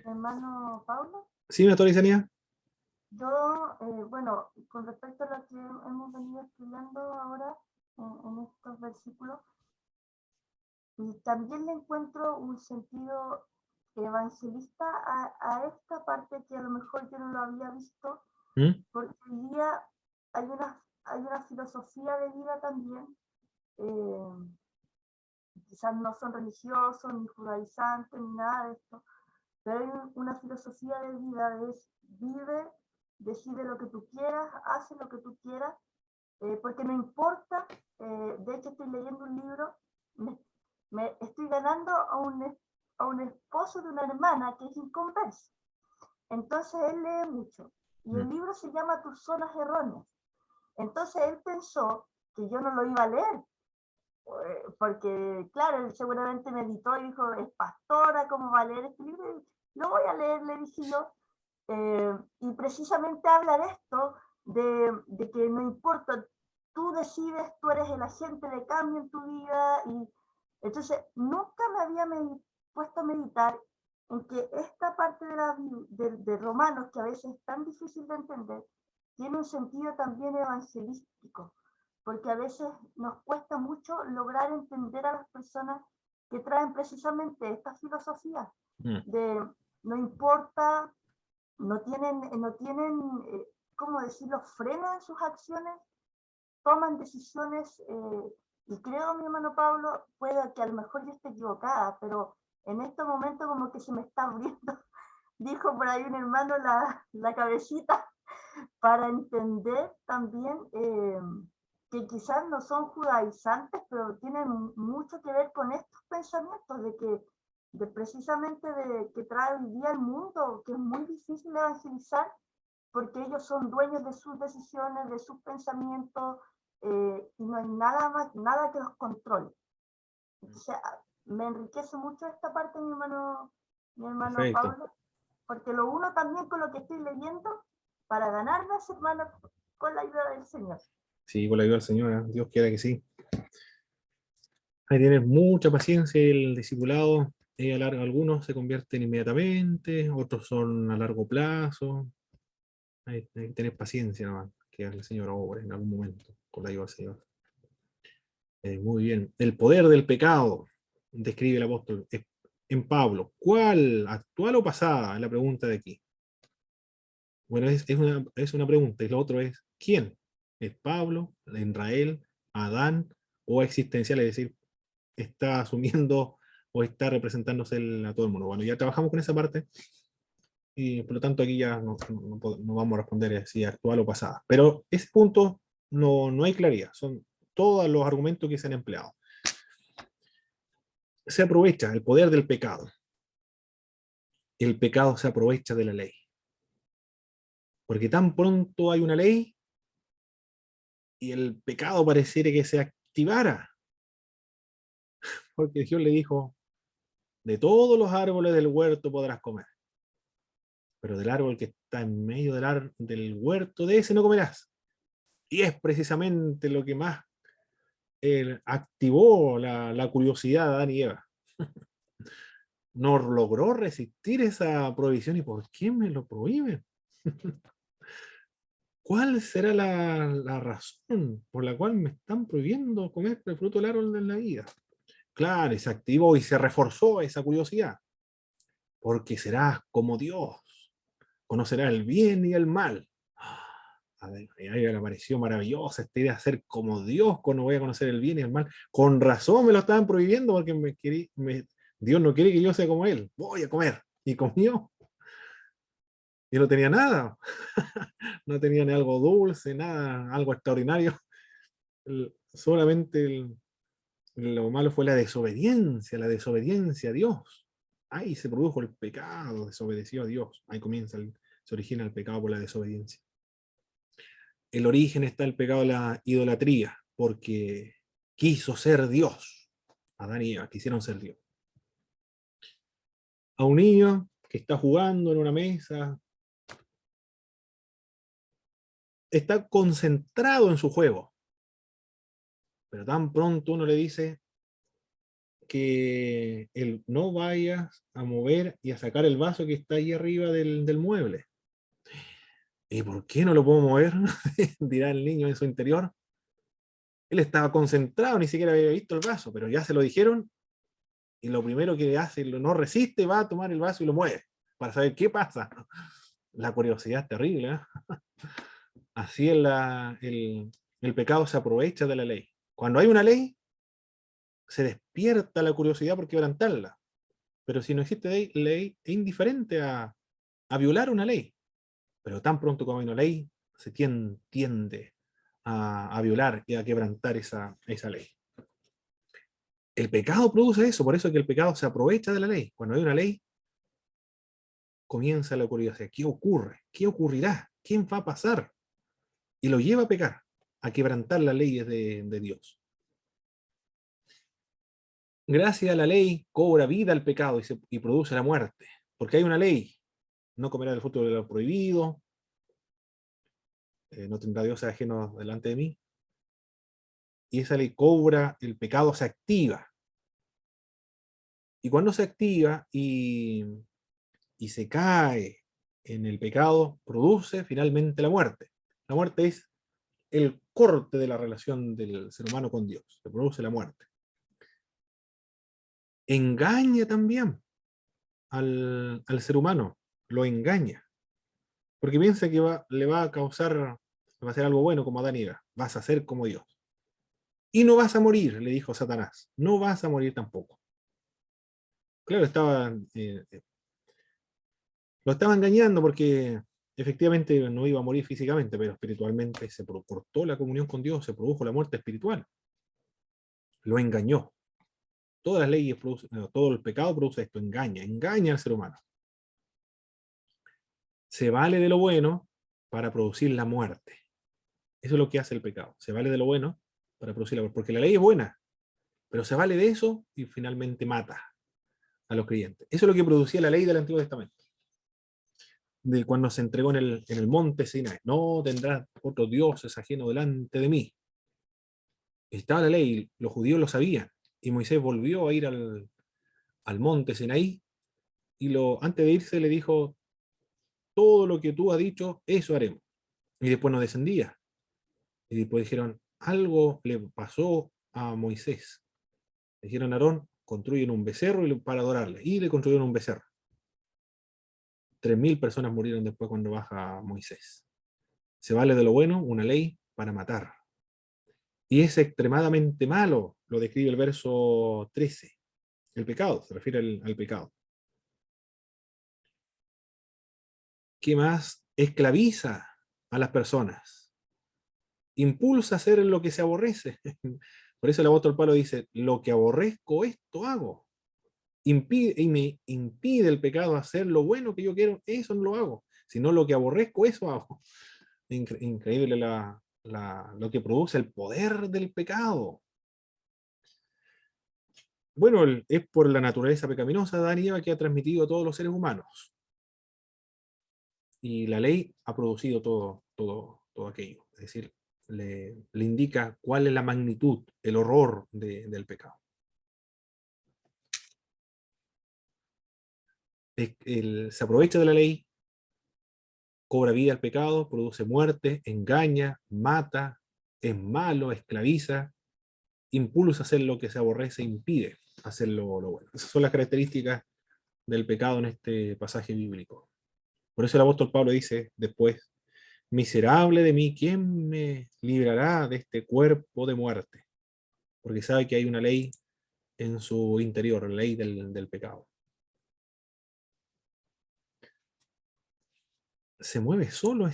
Hermano Pablo, ¿Sí, doctora Isenia? yo, bueno, con respecto a lo que hemos venido estudiando ahora en estos versículos, y también le encuentro un sentido evangelista a esta parte que a lo mejor yo no lo había visto, ¿Mm? porque hoy día hay una filosofía de vida también, quizás no son religiosos, ni judaizantes, ni nada de esto, pero hay una filosofía de vida, vive, decide lo que tú quieras, hace lo que tú quieras, porque no importa, de hecho estoy leyendo un libro, me estoy ganando a un esposo de una hermana que es inconverso, entonces él lee mucho, y el libro se llama Tus zonas erróneas, entonces él pensó que yo no lo iba a leer, porque claro, él seguramente meditó y dijo, es pastora, ¿cómo va a leer este libro? Y lo voy a leer, le dije yo, y precisamente habla de esto, de que no importa, tú decides, tú eres el agente de cambio en tu vida, y entonces nunca me había puesto a meditar en que esta parte de Romanos, que a veces es tan difícil de entender, tiene un sentido también evangelístico, porque a veces nos cuesta mucho lograr entender a las personas que traen precisamente esta filosofía de no importa, no tienen, ¿cómo decirlo?, freno en sus acciones, toman decisiones, y creo, mi hermano Pablo, puede que a lo mejor yo esté equivocada, pero en este momento como que se me está abriendo, dijo por ahí un hermano, la cabecita, para entender también que quizás no son judaizantes, pero tienen mucho que ver con estos pensamientos de precisamente de que trae hoy día el mundo, que es muy difícil evangelizar, porque ellos son dueños de sus decisiones, de sus pensamientos, y no hay nada más, nada que los controle. O sea, me enriquece mucho esta parte, mi hermano Perfecto. Pablo, porque lo uno también con lo que estoy leyendo para ganarme a ese hermano con la ayuda del Señor. Sí, con la ayuda del Señor, ¿eh? Dios quiera que sí. Hay que tener mucha paciencia. El discipulado, algunos se convierten inmediatamente, otros son a largo plazo. Hay que tener paciencia nomás, que el Señor obre en algún momento, con la ayuda del Señor. Muy bien. El poder del pecado, describe el apóstol en Pablo. ¿Cuál? ¿Actual o pasada? Es la pregunta de aquí. Bueno, es una pregunta, y lo otro es, ¿quién? ¿Es Pablo, Israel, Adán, o existencial? Es decir, está asumiendo o está representándose a todo el mundo. Bueno, ya trabajamos con esa parte, y por lo tanto aquí ya no vamos a responder si actual o pasada. Pero ese punto no hay claridad, son todos los argumentos que se han empleado. Se aprovecha el poder del pecado. El pecado se aprovecha de la ley. Porque tan pronto hay una ley y el pecado pareciera que se activara. Porque Dios le dijo, de todos los árboles del huerto podrás comer, pero del árbol que está en medio del huerto, de ese no comerás. Y es precisamente lo que más activó la curiosidad de Adán y Eva. No logró resistir esa prohibición. ¿Y por qué me lo prohíben? ¿Cuál será la razón por la cual me están prohibiendo comer el fruto del árbol de la vida? Claro, y se activó y se reforzó esa curiosidad. Porque serás como Dios, conocerás el bien y el mal. A ver, ahí le pareció maravillosa esta idea de ser como Dios cuando voy a conocer el bien y el mal. Con razón me lo estaban prohibiendo porque Dios no quiere que yo sea como Él. Voy a comer. Y comió. Y no tenía nada. No tenía ni algo dulce, nada, algo extraordinario. Solamente lo malo fue la desobediencia a Dios. Ahí se produjo el pecado, desobedeció a Dios. Ahí se origina el pecado por la desobediencia. El origen está el pecado de la idolatría, porque quiso ser Dios. Adán y Eva quisieron ser Dios. A un niño que está jugando en una mesa, está concentrado en su juego, pero tan pronto uno le dice que él no vayas a mover y a sacar el vaso que está ahí arriba del mueble. ¿Y por qué no lo puedo mover? Dirá el niño en su interior. Él estaba concentrado, ni siquiera había visto el vaso, pero ya se lo dijeron, y lo primero que hace, no resiste, va a tomar el vaso y lo mueve, para saber qué pasa. La curiosidad es terrible, ¿eh? Así es el pecado se aprovecha de la ley. Cuando hay una ley, se despierta la curiosidad por quebrantarla. Pero si no existe ley, es indiferente a violar una ley. Pero tan pronto como hay una ley, se tiende a violar y a quebrantar esa ley. El pecado produce eso, por eso es que el pecado se aprovecha de la ley. Cuando hay una ley, comienza la curiosidad. ¿Qué ocurre? ¿Qué ocurrirá? ¿Quién va a pasar? Y lo lleva a pecar, a quebrantar las leyes de Dios. Gracias a la ley cobra vida el pecado y produce la muerte. Porque hay una ley. No comerá del fruto de lo prohibido. No tendrá dioses ajenos delante de mí. Y esa ley cobra, el pecado se activa. Y cuando se activa y se cae en el pecado, produce finalmente la muerte. La muerte es el corte de la relación del ser humano con Dios. Se produce la muerte. Engaña también al ser humano. Lo engaña. Porque piensa que le va a causar, va a hacer algo bueno como Adán y Eva. Vas a ser como Dios. Y no vas a morir, le dijo Satanás. No vas a morir tampoco. Claro, lo estaba engañando porque efectivamente no iba a morir físicamente, pero espiritualmente se cortó la comunión con Dios, se produjo la muerte espiritual. Lo engañó. Todas las leyes todo el pecado produce esto, engaña al ser humano. Se vale de lo bueno para producir la muerte. Eso es lo que hace el pecado. Se vale de lo bueno para producir la muerte. Porque la ley es buena, pero se vale de eso y finalmente mata a los creyentes. Eso es lo que producía la ley del Antiguo Testamento. De cuando se entregó en el monte Sinai. No tendrás otros dioses ajenos delante de mí. Estaba la ley, los judíos lo sabían. Y Moisés volvió a ir al monte Sinaí y antes de irse le dijo, todo lo que tú has dicho, eso haremos. Y después no descendía. Y después dijeron, algo le pasó a Moisés. Le dijeron a Aarón, construyen un becerro para adorarle. Y le construyeron un becerro. 3.000 personas murieron después cuando baja Moisés. Se vale de lo bueno una ley para matar. Y es extremadamente malo, lo describe el verso 13. El pecado, se refiere al pecado. ¿Qué más? Esclaviza a las personas. Impulsa a hacer lo que se aborrece. Por eso el apóstol Pablo dice, lo que aborrezco, esto hago. Y me impide el pecado hacer lo bueno que yo quiero, eso no lo hago. Sino lo que aborrezco, eso hago. Increíble lo que produce el poder del pecado. Bueno, es por la naturaleza pecaminosa de Adán y Eva que ha transmitido a todos los seres humanos. Y la ley ha producido todo aquello. Es decir, le indica cuál es la magnitud, el horror del pecado. Se aprovecha de la ley, cobra vida al pecado, produce muerte, engaña, mata, es malo, esclaviza, impulsa a hacer lo que se aborrece, impide hacer lo bueno. Esas son las características del pecado en este pasaje bíblico. Por eso el apóstol Pablo dice después, miserable de mí, ¿quién me librará de este cuerpo de muerte? Porque sabe que hay una ley en su interior, la ley del pecado. Se mueve solo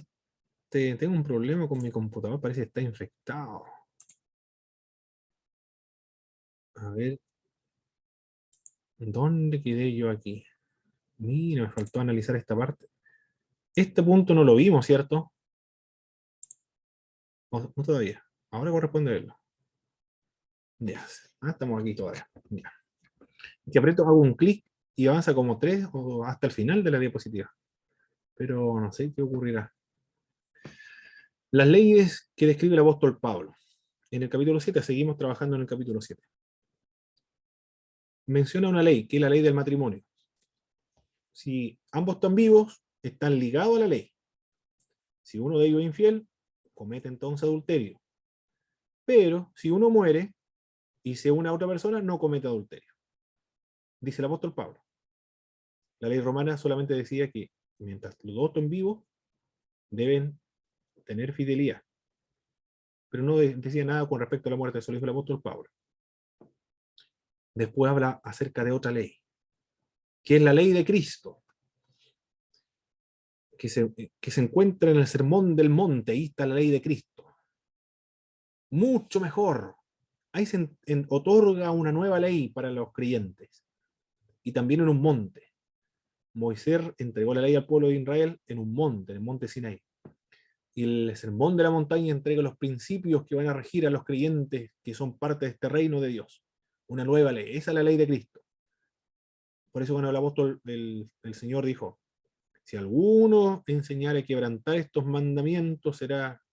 tengo un problema con mi computador, parece que está infectado. A ver, ¿dónde quedé yo aquí? Mira, me faltó analizar esta parte. Este punto no lo vimos, ¿cierto? No todavía. Ahora corresponde verlo. Ya, estamos aquí todavía. Ya. Que aprieto, hago un clic y avanza como 3 o hasta el final de la diapositiva. Pero no sé qué ocurrirá. Las leyes que describe el apóstol Pablo. En el capítulo 7, seguimos trabajando en el capítulo 7. Menciona una ley, que es la ley del matrimonio. Si ambos están vivos, están ligados a la ley. Si uno de ellos es infiel, comete entonces adulterio. Pero si uno muere y se une a otra persona, no comete adulterio. Dice el apóstol Pablo. La ley romana solamente decía que mientras los dos estén vivos, deben tener fidelidad. Pero no decía nada con respecto a la muerte, eso lo dijo el apóstol Pablo. Después habla acerca de otra ley, que es la ley de Cristo, que se encuentra en el Sermón del Monte. Ahí está la ley de Cristo. Mucho mejor. Ahí se otorga una nueva ley para los creyentes. Y también en un monte. Moisés entregó la ley al pueblo de Israel en un monte, en el monte Sinaí. Y el sermón de la montaña entrega los principios que van a regir a los creyentes que son parte de este reino de Dios. Una nueva ley. Esa es la ley de Cristo. Por eso cuando el apóstol del Señor dijo, si alguno enseñare a quebrantar estos mandamientos, será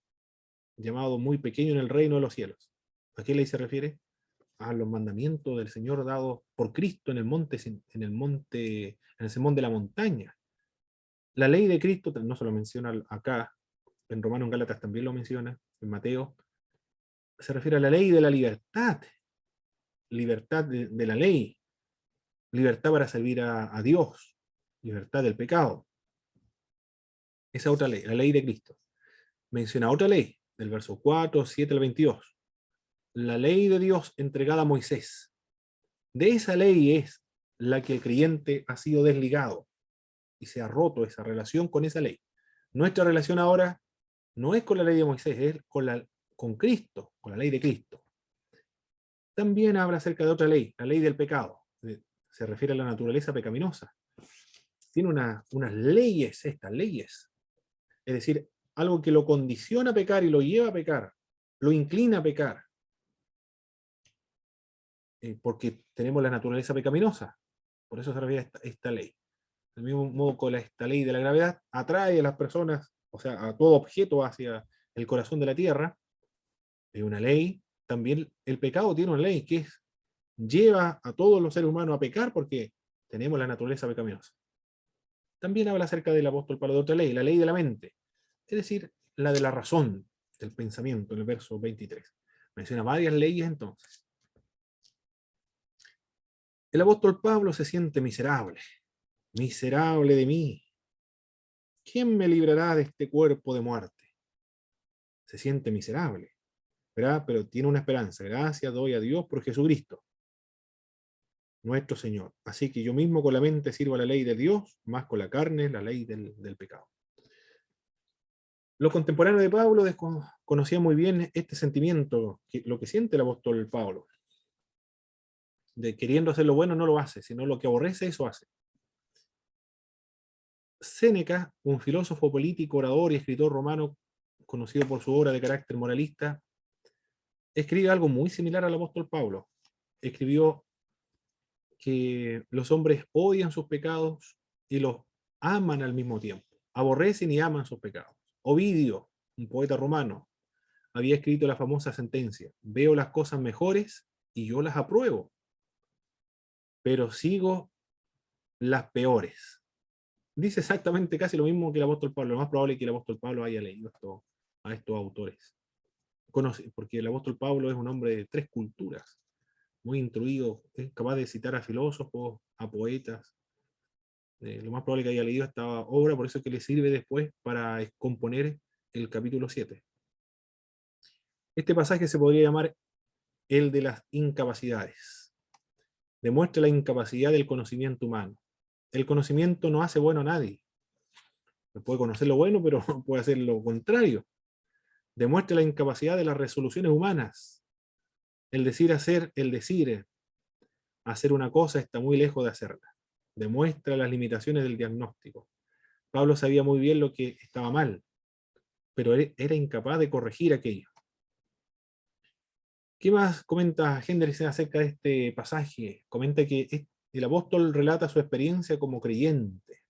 llamado muy pequeño en el reino de los cielos. ¿A qué ley se refiere? A los mandamientos del Señor dados por Cristo en el sermón de la montaña. La ley de Cristo no se lo menciona acá, en Romanos, en Gálatas también lo menciona, en Mateo, se refiere a la ley de la libertad de la ley, libertad para servir a Dios, libertad del pecado. Esa otra ley, la ley de Cristo. Menciona otra ley, del verso 4, 7 al 22. La ley de Dios entregada a Moisés. De esa ley es la que el creyente ha sido desligado y se ha roto esa relación con esa ley. Nuestra relación ahora no es con la ley de Moisés, es con Cristo, con la ley de Cristo. También habla acerca de otra ley, la ley del pecado. Se refiere a la naturaleza pecaminosa. Tiene unas leyes, estas leyes. Es decir, algo que lo condiciona a pecar y lo lleva a pecar, lo inclina a pecar, porque tenemos la naturaleza pecaminosa. Por eso se refiere a esta ley. Del mismo modo que esta ley de la gravedad atrae a las personas, o sea, a todo objeto hacia el corazón de la tierra, es una ley. También el pecado tiene una ley que lleva a todos los seres humanos a pecar porque tenemos la naturaleza pecaminosa. También habla acerca del apóstol Pablo de otra ley, la ley de la mente, es decir, la de la razón, del pensamiento, en el verso 23. Menciona varias leyes entonces. El apóstol Pablo se siente miserable. Miserable de mí. ¿Quién me librará de este cuerpo de muerte? Se siente miserable, ¿verdad? Pero tiene una esperanza. Gracias doy a Dios por Jesucristo, nuestro Señor. Así que yo mismo con la mente sirvo a la ley de Dios, más con la carne la ley del pecado. Los contemporáneos de Pablo conocían muy bien este sentimiento, lo que siente el apóstol Pablo. De queriendo hacer lo bueno no lo hace, sino lo que aborrece eso hace. Séneca, un filósofo político, orador y escritor romano, conocido por su obra de carácter moralista, escribe algo muy similar al apóstol Pablo. Escribió que los hombres odian sus pecados y los aman al mismo tiempo. Aborrecen y aman sus pecados. Ovidio, un poeta romano, había escrito la famosa sentencia: veo las cosas mejores y yo las apruebo, pero sigo las peores. Dice exactamente casi lo mismo que el apóstol Pablo. Lo más probable es que el apóstol Pablo haya leído a estos autores. Porque el apóstol Pablo es un hombre de 3 culturas, muy instruido, es capaz de citar a filósofos, a poetas. Lo más probable es que haya leído esta obra, por eso es que le sirve después para componer el capítulo 7. Este pasaje se podría llamar el de las incapacidades. Demuestra la incapacidad del conocimiento humano. El conocimiento no hace bueno a nadie. Puede conocer lo bueno, pero puede hacer lo contrario. Demuestra la incapacidad de las resoluciones humanas. El decir hacer una cosa está muy lejos de hacerla. Demuestra las limitaciones del diagnóstico. Pablo sabía muy bien lo que estaba mal, pero era incapaz de corregir aquello. ¿Qué más comenta Hendriksen acerca de este pasaje? Comenta que el apóstol relata su experiencia como creyente.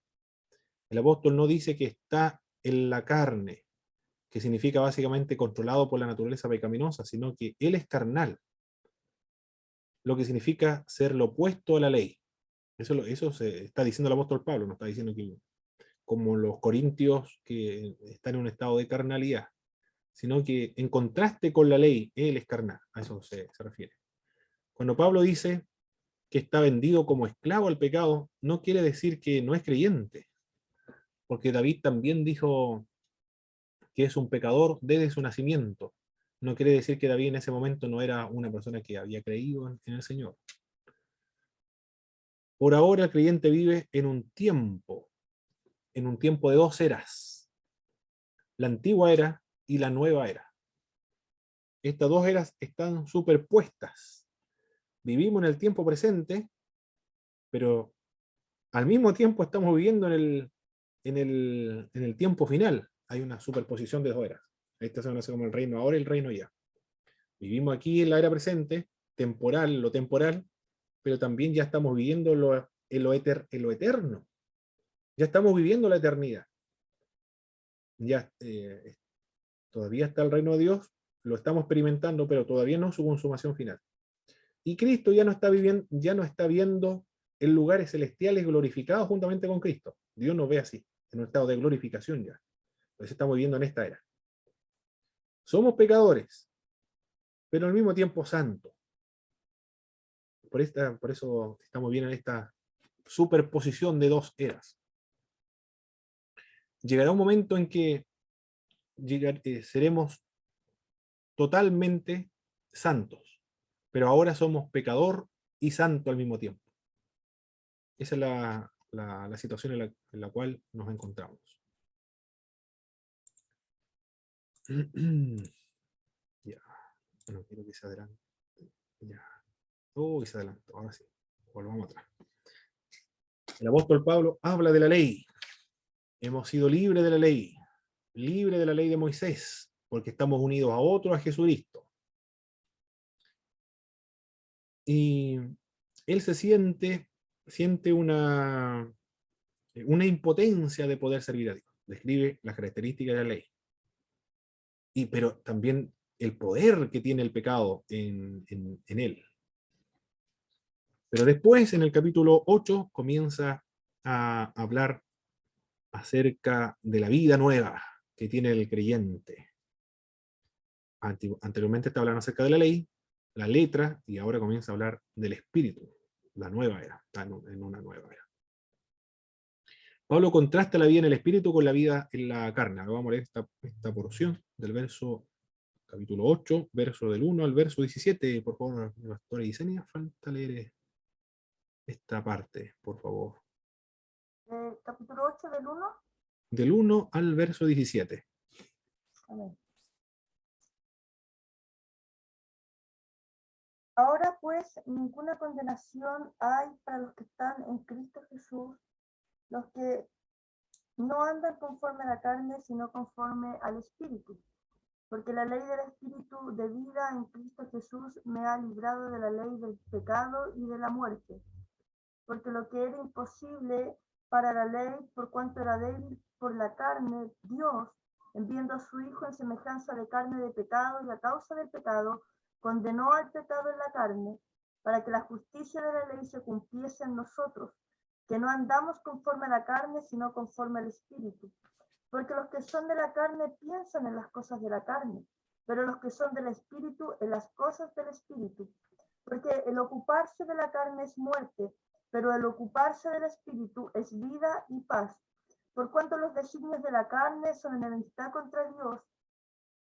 El apóstol no dice que está en la carne, que significa básicamente controlado por la naturaleza pecaminosa, sino que él es carnal, lo que significa ser lo opuesto a la ley. Eso se está diciendo el apóstol Pablo, no está diciendo que como los corintios que están en un estado de carnalidad, sino que en contraste con la ley, él es carnal, a eso se refiere. Cuando Pablo dice que está vendido como esclavo al pecado, no quiere decir que no es creyente, porque David también dijo que es un pecador desde su nacimiento. No quiere decir que David en ese momento no era una persona que había creído en el Señor. Por ahora el creyente vive en un tiempo de 2 eras, la antigua era y la nueva era. Estas 2 eras están superpuestas. Vivimos en el tiempo presente, pero al mismo tiempo estamos viviendo en el tiempo final. Hay una superposición de 2 eras. Esta se conoce como el reino ahora y el reino ya. Vivimos aquí en la era presente, lo temporal, pero también ya estamos viviendo en lo eterno. Ya estamos viviendo la eternidad. Ya todavía está el reino de Dios, lo estamos experimentando, pero todavía no su consumación final. Y Cristo ya no está viendo en lugares celestiales glorificados juntamente con Cristo. Dios nos ve así, en un estado de glorificación ya. Entonces estamos viviendo en esta era. Somos pecadores, pero al mismo tiempo santos. Por eso estamos bien en esta superposición de 2 eras. Llegará un momento en que seremos totalmente santos, pero ahora somos pecador y santo al mismo tiempo. Esa es la situación en la cual nos encontramos. Ya, no quiero que se adelante. Ya. Y se adelantó, ahora sí. Volvamos atrás. El apóstol Pablo habla de la ley. Hemos sido libres de la ley. libre de la ley de Moisés, porque estamos unidos a otro, a Jesucristo. Y él siente una impotencia de poder servir a Dios. Describe las características de la ley. Pero también el poder que tiene el pecado en él. Pero después, en el capítulo 8, comienza a hablar acerca de la vida nueva que tiene el creyente. Anteriormente está hablando acerca de la ley, la letra, y ahora comienza a hablar del espíritu, la nueva era, está en una nueva era. Pablo contrasta la vida en el espíritu con la vida en la carne. Ahora vamos a leer esta porción del verso, capítulo 8, verso del 1 al verso 17. Por favor, pastora Yesenia, falta leer esta parte, por favor. Capítulo 8 del 1. Del 1 al verso 17. Amén. Ahora pues ninguna condenación hay para los que están en Cristo Jesús, los que no andan conforme a la carne, sino conforme al Espíritu. Porque la ley del Espíritu de vida en Cristo Jesús me ha librado de la ley del pecado y de la muerte. Porque lo que era imposible para la ley, por cuanto era débil por la carne, Dios, enviando a su Hijo en semejanza de carne de pecado y a causa del pecado, condenó al pecado en la carne, para que la justicia de la ley se cumpliese en nosotros, que no andamos conforme a la carne, sino conforme al Espíritu. Porque los que son de la carne piensan en las cosas de la carne, pero los que son del Espíritu en las cosas del Espíritu. Porque el ocuparse de la carne es muerte, pero el ocuparse del Espíritu es vida y paz. Por cuanto los designios de la carne son enemistad contra Dios,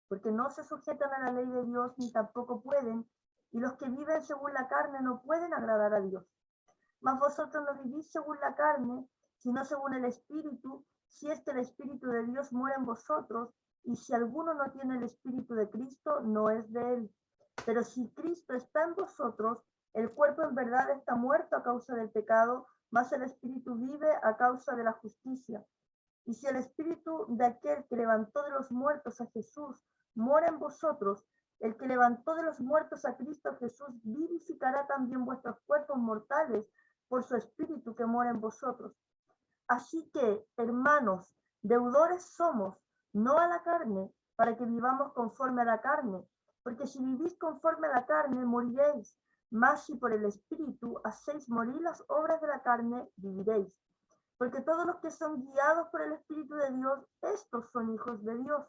porque no se sujetan a la ley de Dios ni tampoco pueden, y los que viven según la carne no pueden agradar a Dios. Mas vosotros no vivís según la carne, sino según el Espíritu, si es que el Espíritu de Dios muere en vosotros, y si alguno no tiene el Espíritu de Cristo, no es de él. Pero si Cristo está en vosotros, el cuerpo en verdad está muerto a causa del pecado, mas el Espíritu vive a causa de la justicia. Y si el Espíritu de aquel que levantó de los muertos a Jesús mora en vosotros, el que levantó de los muertos a Cristo Jesús vivificará también vuestros cuerpos mortales por su Espíritu que mora en vosotros. Así que, hermanos, deudores somos, no a la carne, para que vivamos conforme a la carne. Porque si vivís conforme a la carne, moriréis. Mas si por el Espíritu hacéis morir las obras de la carne, viviréis. Porque todos los que son guiados por el Espíritu de Dios, estos son hijos de Dios.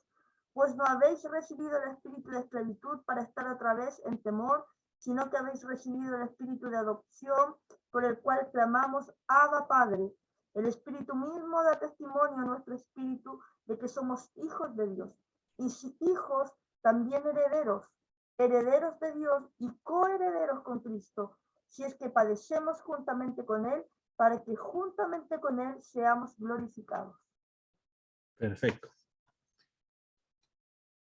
Pues no habéis recibido el espíritu de esclavitud para estar otra vez en temor, sino que habéis recibido el espíritu de adopción, por el cual clamamos, Abba, Padre. El Espíritu mismo da testimonio a nuestro espíritu de que somos hijos de Dios. Y si hijos, también herederos, herederos de Dios y coherederos con Cristo, si es que padecemos juntamente con Él, para que juntamente con Él seamos glorificados. Perfecto.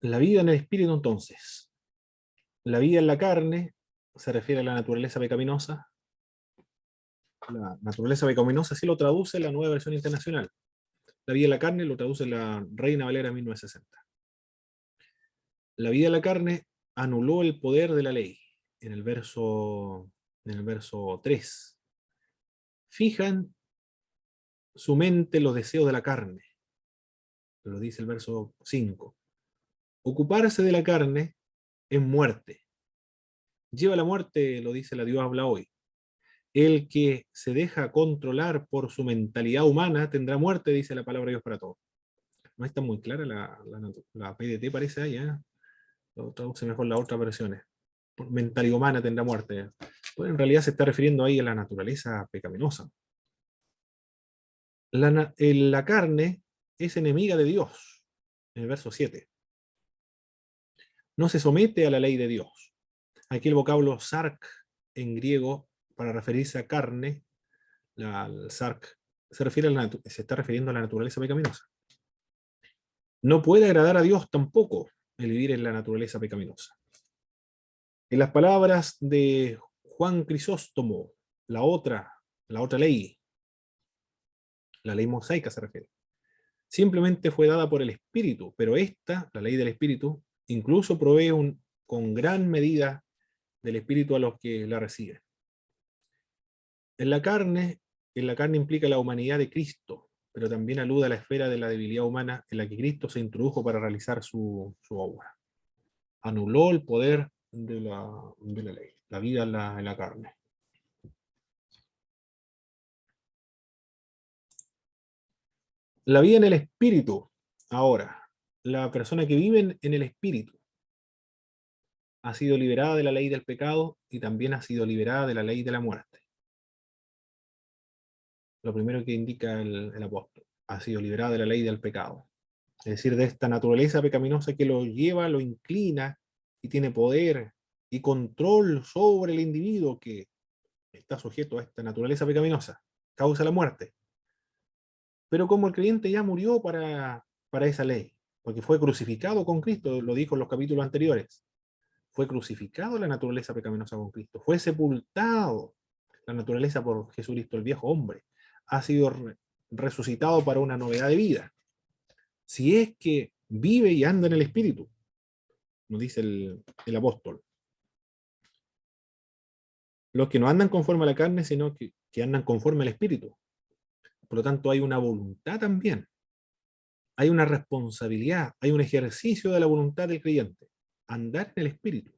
La vida en el espíritu, entonces. La vida en la carne se refiere a la naturaleza pecaminosa. La naturaleza pecaminosa sí lo traduce la Nueva Versión Internacional. La vida en la carne lo traduce la Reina Valera 1960. La vida en la carne anuló el poder de la ley. En el verso 3. Fijan su mente los deseos de la carne. Lo dice el verso 5. Ocuparse de la carne es muerte. Lleva a la muerte, lo dice la Dios habla hoy. El que se deja controlar por su mentalidad humana tendrá muerte, dice la palabra de Dios para todos. No está muy clara la PDT, parece ahí, ¿eh? Lo traduce mejor las otras versiones. Por mentalidad humana tendrá muerte. Pues en realidad se está refiriendo ahí a la naturaleza pecaminosa. La carne es enemiga de Dios, en el verso 7. No se somete a la ley de Dios. Aquí el vocablo sark en griego, para referirse a carne, el sark, se está refiriendo a la naturaleza pecaminosa. No puede agradar a Dios tampoco el vivir en la naturaleza pecaminosa. En las palabras de Juan Crisóstomo, la otra ley, la ley mosaica se refiere. simplemente fue dada por el Espíritu, pero esta, la ley del Espíritu, incluso provee con gran medida del Espíritu a los que la reciben. En la carne implica la humanidad de Cristo, pero también alude a la esfera de la debilidad humana en la que Cristo se introdujo para realizar su obra. Anuló el poder de la ley, la vida en la carne. La vida en el Espíritu. Ahora, la persona que vive en el Espíritu ha sido liberada de la ley del pecado y también ha sido liberada de la ley de la muerte. Lo primero que indica el apóstol, ha sido liberada de la ley del pecado. Es decir, de esta naturaleza pecaminosa que lo lleva, lo inclina y tiene poder y control sobre el individuo que está sujeto a esta naturaleza pecaminosa, causa la muerte. Pero como el creyente ya murió para esa ley, porque fue crucificado con Cristo, lo dijo en los capítulos anteriores, fue crucificado la naturaleza pecaminosa con Cristo, fue sepultado la naturaleza por Jesucristo, el viejo hombre, ha sido resucitado para una novedad de vida. Si es que vive y anda en el Espíritu, nos dice el apóstol. Los que no andan conforme a la carne, sino que andan conforme al Espíritu. Por lo tanto, hay una voluntad también. Hay una responsabilidad, hay un ejercicio de la voluntad del creyente. Andar en el Espíritu.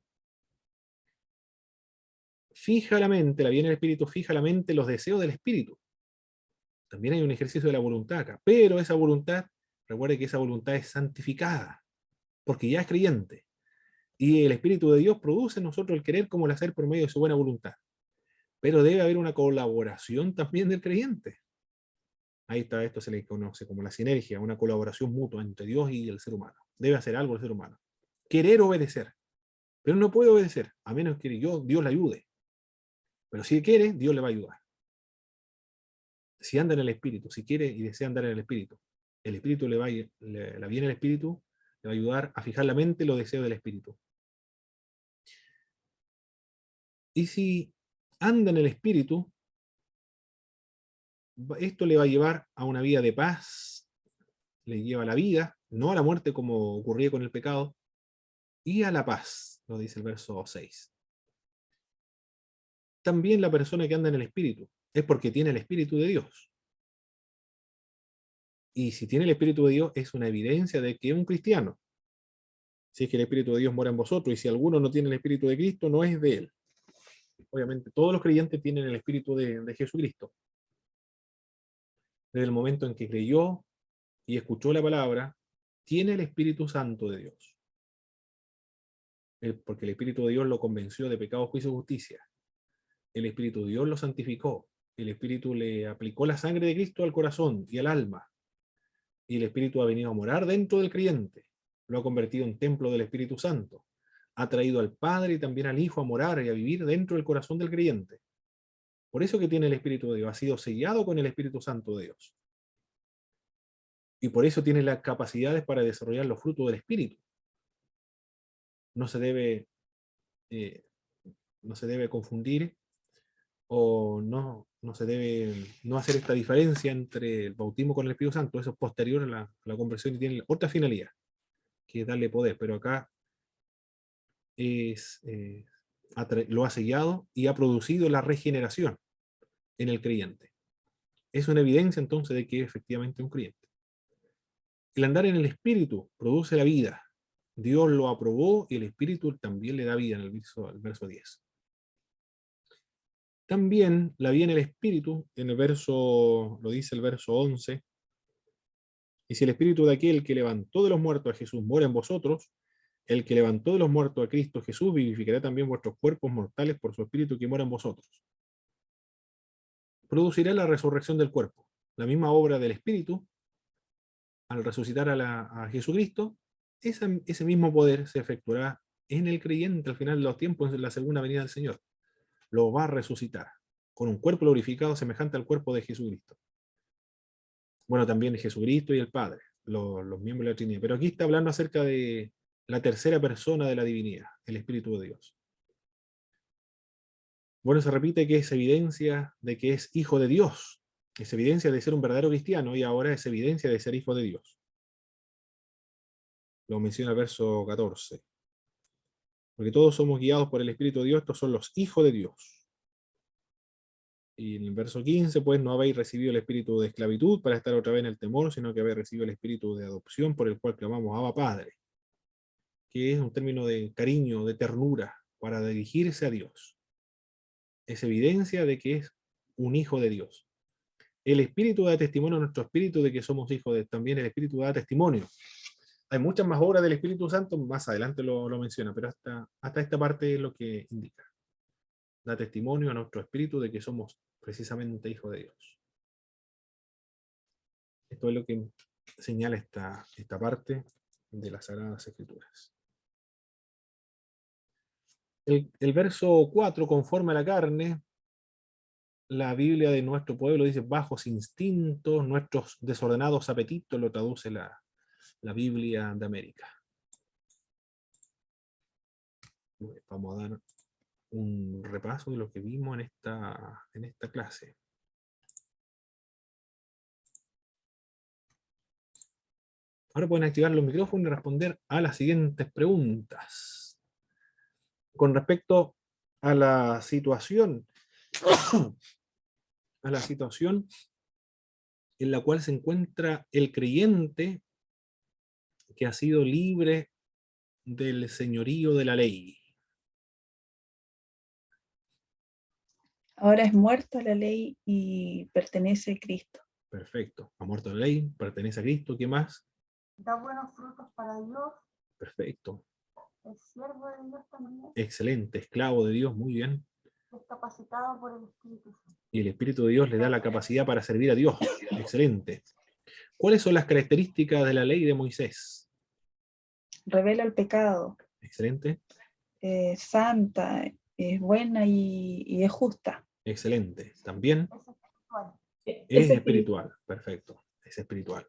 Fija la mente, la vida en el Espíritu, fija la mente los deseos del Espíritu. También hay un ejercicio de la voluntad acá. Pero esa voluntad, recuerde que esa voluntad es santificada, porque ya es creyente. Y el Espíritu de Dios produce en nosotros el querer como el hacer por medio de su buena voluntad. Pero debe haber una colaboración también del creyente. Ahí está, esto se le conoce como la sinergia, una colaboración mutua entre Dios y el ser humano. Debe hacer algo el ser humano. Querer obedecer. Pero no puede obedecer, a menos que Dios le ayude. Pero si quiere, Dios le va a ayudar. Si anda en el Espíritu, si quiere y desea andar en el Espíritu, el Espíritu la vida en el Espíritu le va a ayudar a fijar la mente en los deseos del Espíritu. Y si anda en el Espíritu, esto le va a llevar a una vida de paz, le lleva a la vida, no a la muerte como ocurría con el pecado, y a la paz, lo dice el verso 6. También la persona que anda en el Espíritu es porque tiene el Espíritu de Dios. Y si tiene el Espíritu de Dios, es una evidencia de que es un cristiano. Si es que el Espíritu de Dios mora en vosotros, y si alguno no tiene el Espíritu de Cristo, no es de él. Obviamente, todos los creyentes tienen el Espíritu de Jesucristo. Desde el momento en que creyó y escuchó la palabra, tiene el Espíritu Santo de Dios. Porque el Espíritu de Dios lo convenció de pecado, juicio y justicia. El Espíritu de Dios lo santificó. El Espíritu le aplicó la sangre de Cristo al corazón y al alma. Y el Espíritu ha venido a morar dentro del creyente. Lo ha convertido en templo del Espíritu Santo. Ha traído al Padre y también al Hijo a morar y a vivir dentro del corazón del creyente. Por eso que tiene el Espíritu de Dios. Ha sido sellado con el Espíritu Santo de Dios. Y por eso tiene las capacidades para desarrollar los frutos del Espíritu. No se debe confundir o no se debe no hacer esta diferencia entre el bautismo con el Espíritu Santo. Eso es posterior a la conversión y tiene otra finalidad, que es darle poder. Pero acá lo ha sellado y ha producido la regeneración en el creyente. Es una evidencia entonces de que es efectivamente un creyente. El andar en el Espíritu produce la vida. Dios lo aprobó y el Espíritu también le da vida en el verso 10. También la vida en el Espíritu, lo dice el verso 11, y si el Espíritu de aquel que levantó de los muertos a Jesús mora en vosotros, el que levantó de los muertos a Cristo Jesús vivificará también vuestros cuerpos mortales por su Espíritu que mora en vosotros. Producirá la resurrección del cuerpo. La misma obra del Espíritu, al resucitar a Jesucristo, ese mismo poder se efectuará en el creyente al final de los tiempos, en la segunda venida del Señor. Lo va a resucitar con un cuerpo glorificado semejante al cuerpo de Jesucristo. Bueno, también Jesucristo y el Padre, los miembros de la Trinidad. Pero aquí está hablando acerca de la tercera persona de la divinidad, el Espíritu de Dios. Bueno, se repite que es evidencia de que es hijo de Dios. Es evidencia de ser un verdadero cristiano y ahora es evidencia de ser hijo de Dios. Lo menciona el verso 14. Porque todos somos guiados por el Espíritu de Dios, estos son los hijos de Dios. Y en el verso 15, pues no habéis recibido el espíritu de esclavitud para estar otra vez en el temor, sino que habéis recibido el espíritu de adopción por el cual clamamos Abba Padre, que es un término de cariño, de ternura, para dirigirse a Dios. Es evidencia de que es un hijo de Dios. El Espíritu da testimonio a nuestro espíritu de que somos hijos de Dios. También el Espíritu da testimonio. Hay muchas más obras del Espíritu Santo, más adelante lo menciona, pero hasta esta parte es lo que indica. Da testimonio a nuestro espíritu de que somos precisamente hijos de Dios. Esto es lo que señala esta parte de las Sagradas Escrituras. El verso 4, conforme a la carne, la Biblia de nuestro pueblo dice bajos instintos, nuestros desordenados apetitos, lo traduce la Biblia de América. Vamos a dar un repaso de lo que vimos en esta clase. Ahora pueden activar los micrófonos y responder a las siguientes preguntas. Con respecto a la situación, en la cual se encuentra el creyente que ha sido libre del señorío de la ley. Ahora es muerta la ley y pertenece a Cristo. Perfecto. Ha muerto la ley, pertenece a Cristo. ¿Qué más? Da buenos frutos para Dios, Perfecto. es siervo de Dios también, Excelente. Esclavo de Dios. Muy bien. es capacitado por el Espíritu Santo. Y el Espíritu de Dios le da la capacidad para servir a Dios. Excelente. ¿Cuáles son las características de la ley de Moisés? Revela el pecado, Excelente. santa, es buena y es justa. Excelente. También Es espiritual. es espiritual. Perfecto. Es espiritual.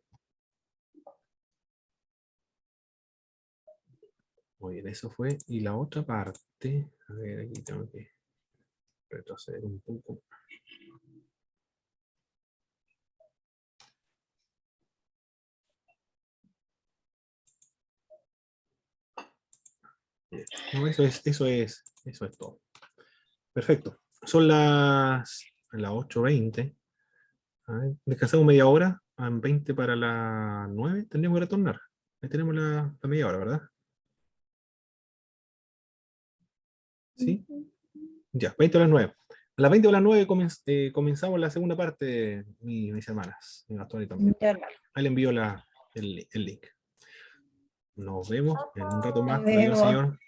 Muy bien, eso fue. Y la otra parte, a ver, aquí tengo que retroceder un poco. Bien. No, eso es todo. Perfecto. Son las 8:20. A ver, descansamos media hora. En 20 para las 9 tendremos que retornar. Ahí tenemos la media hora, ¿verdad? ¿Sí? Ya, 20 a las 9. A las 20 a las 9 comenzamos la segunda parte, mis hermanas. Mi pastor y también. Ya, hermano. Ahí le envío el link. Nos vemos en un rato más. Nos Con el vemos. Señor.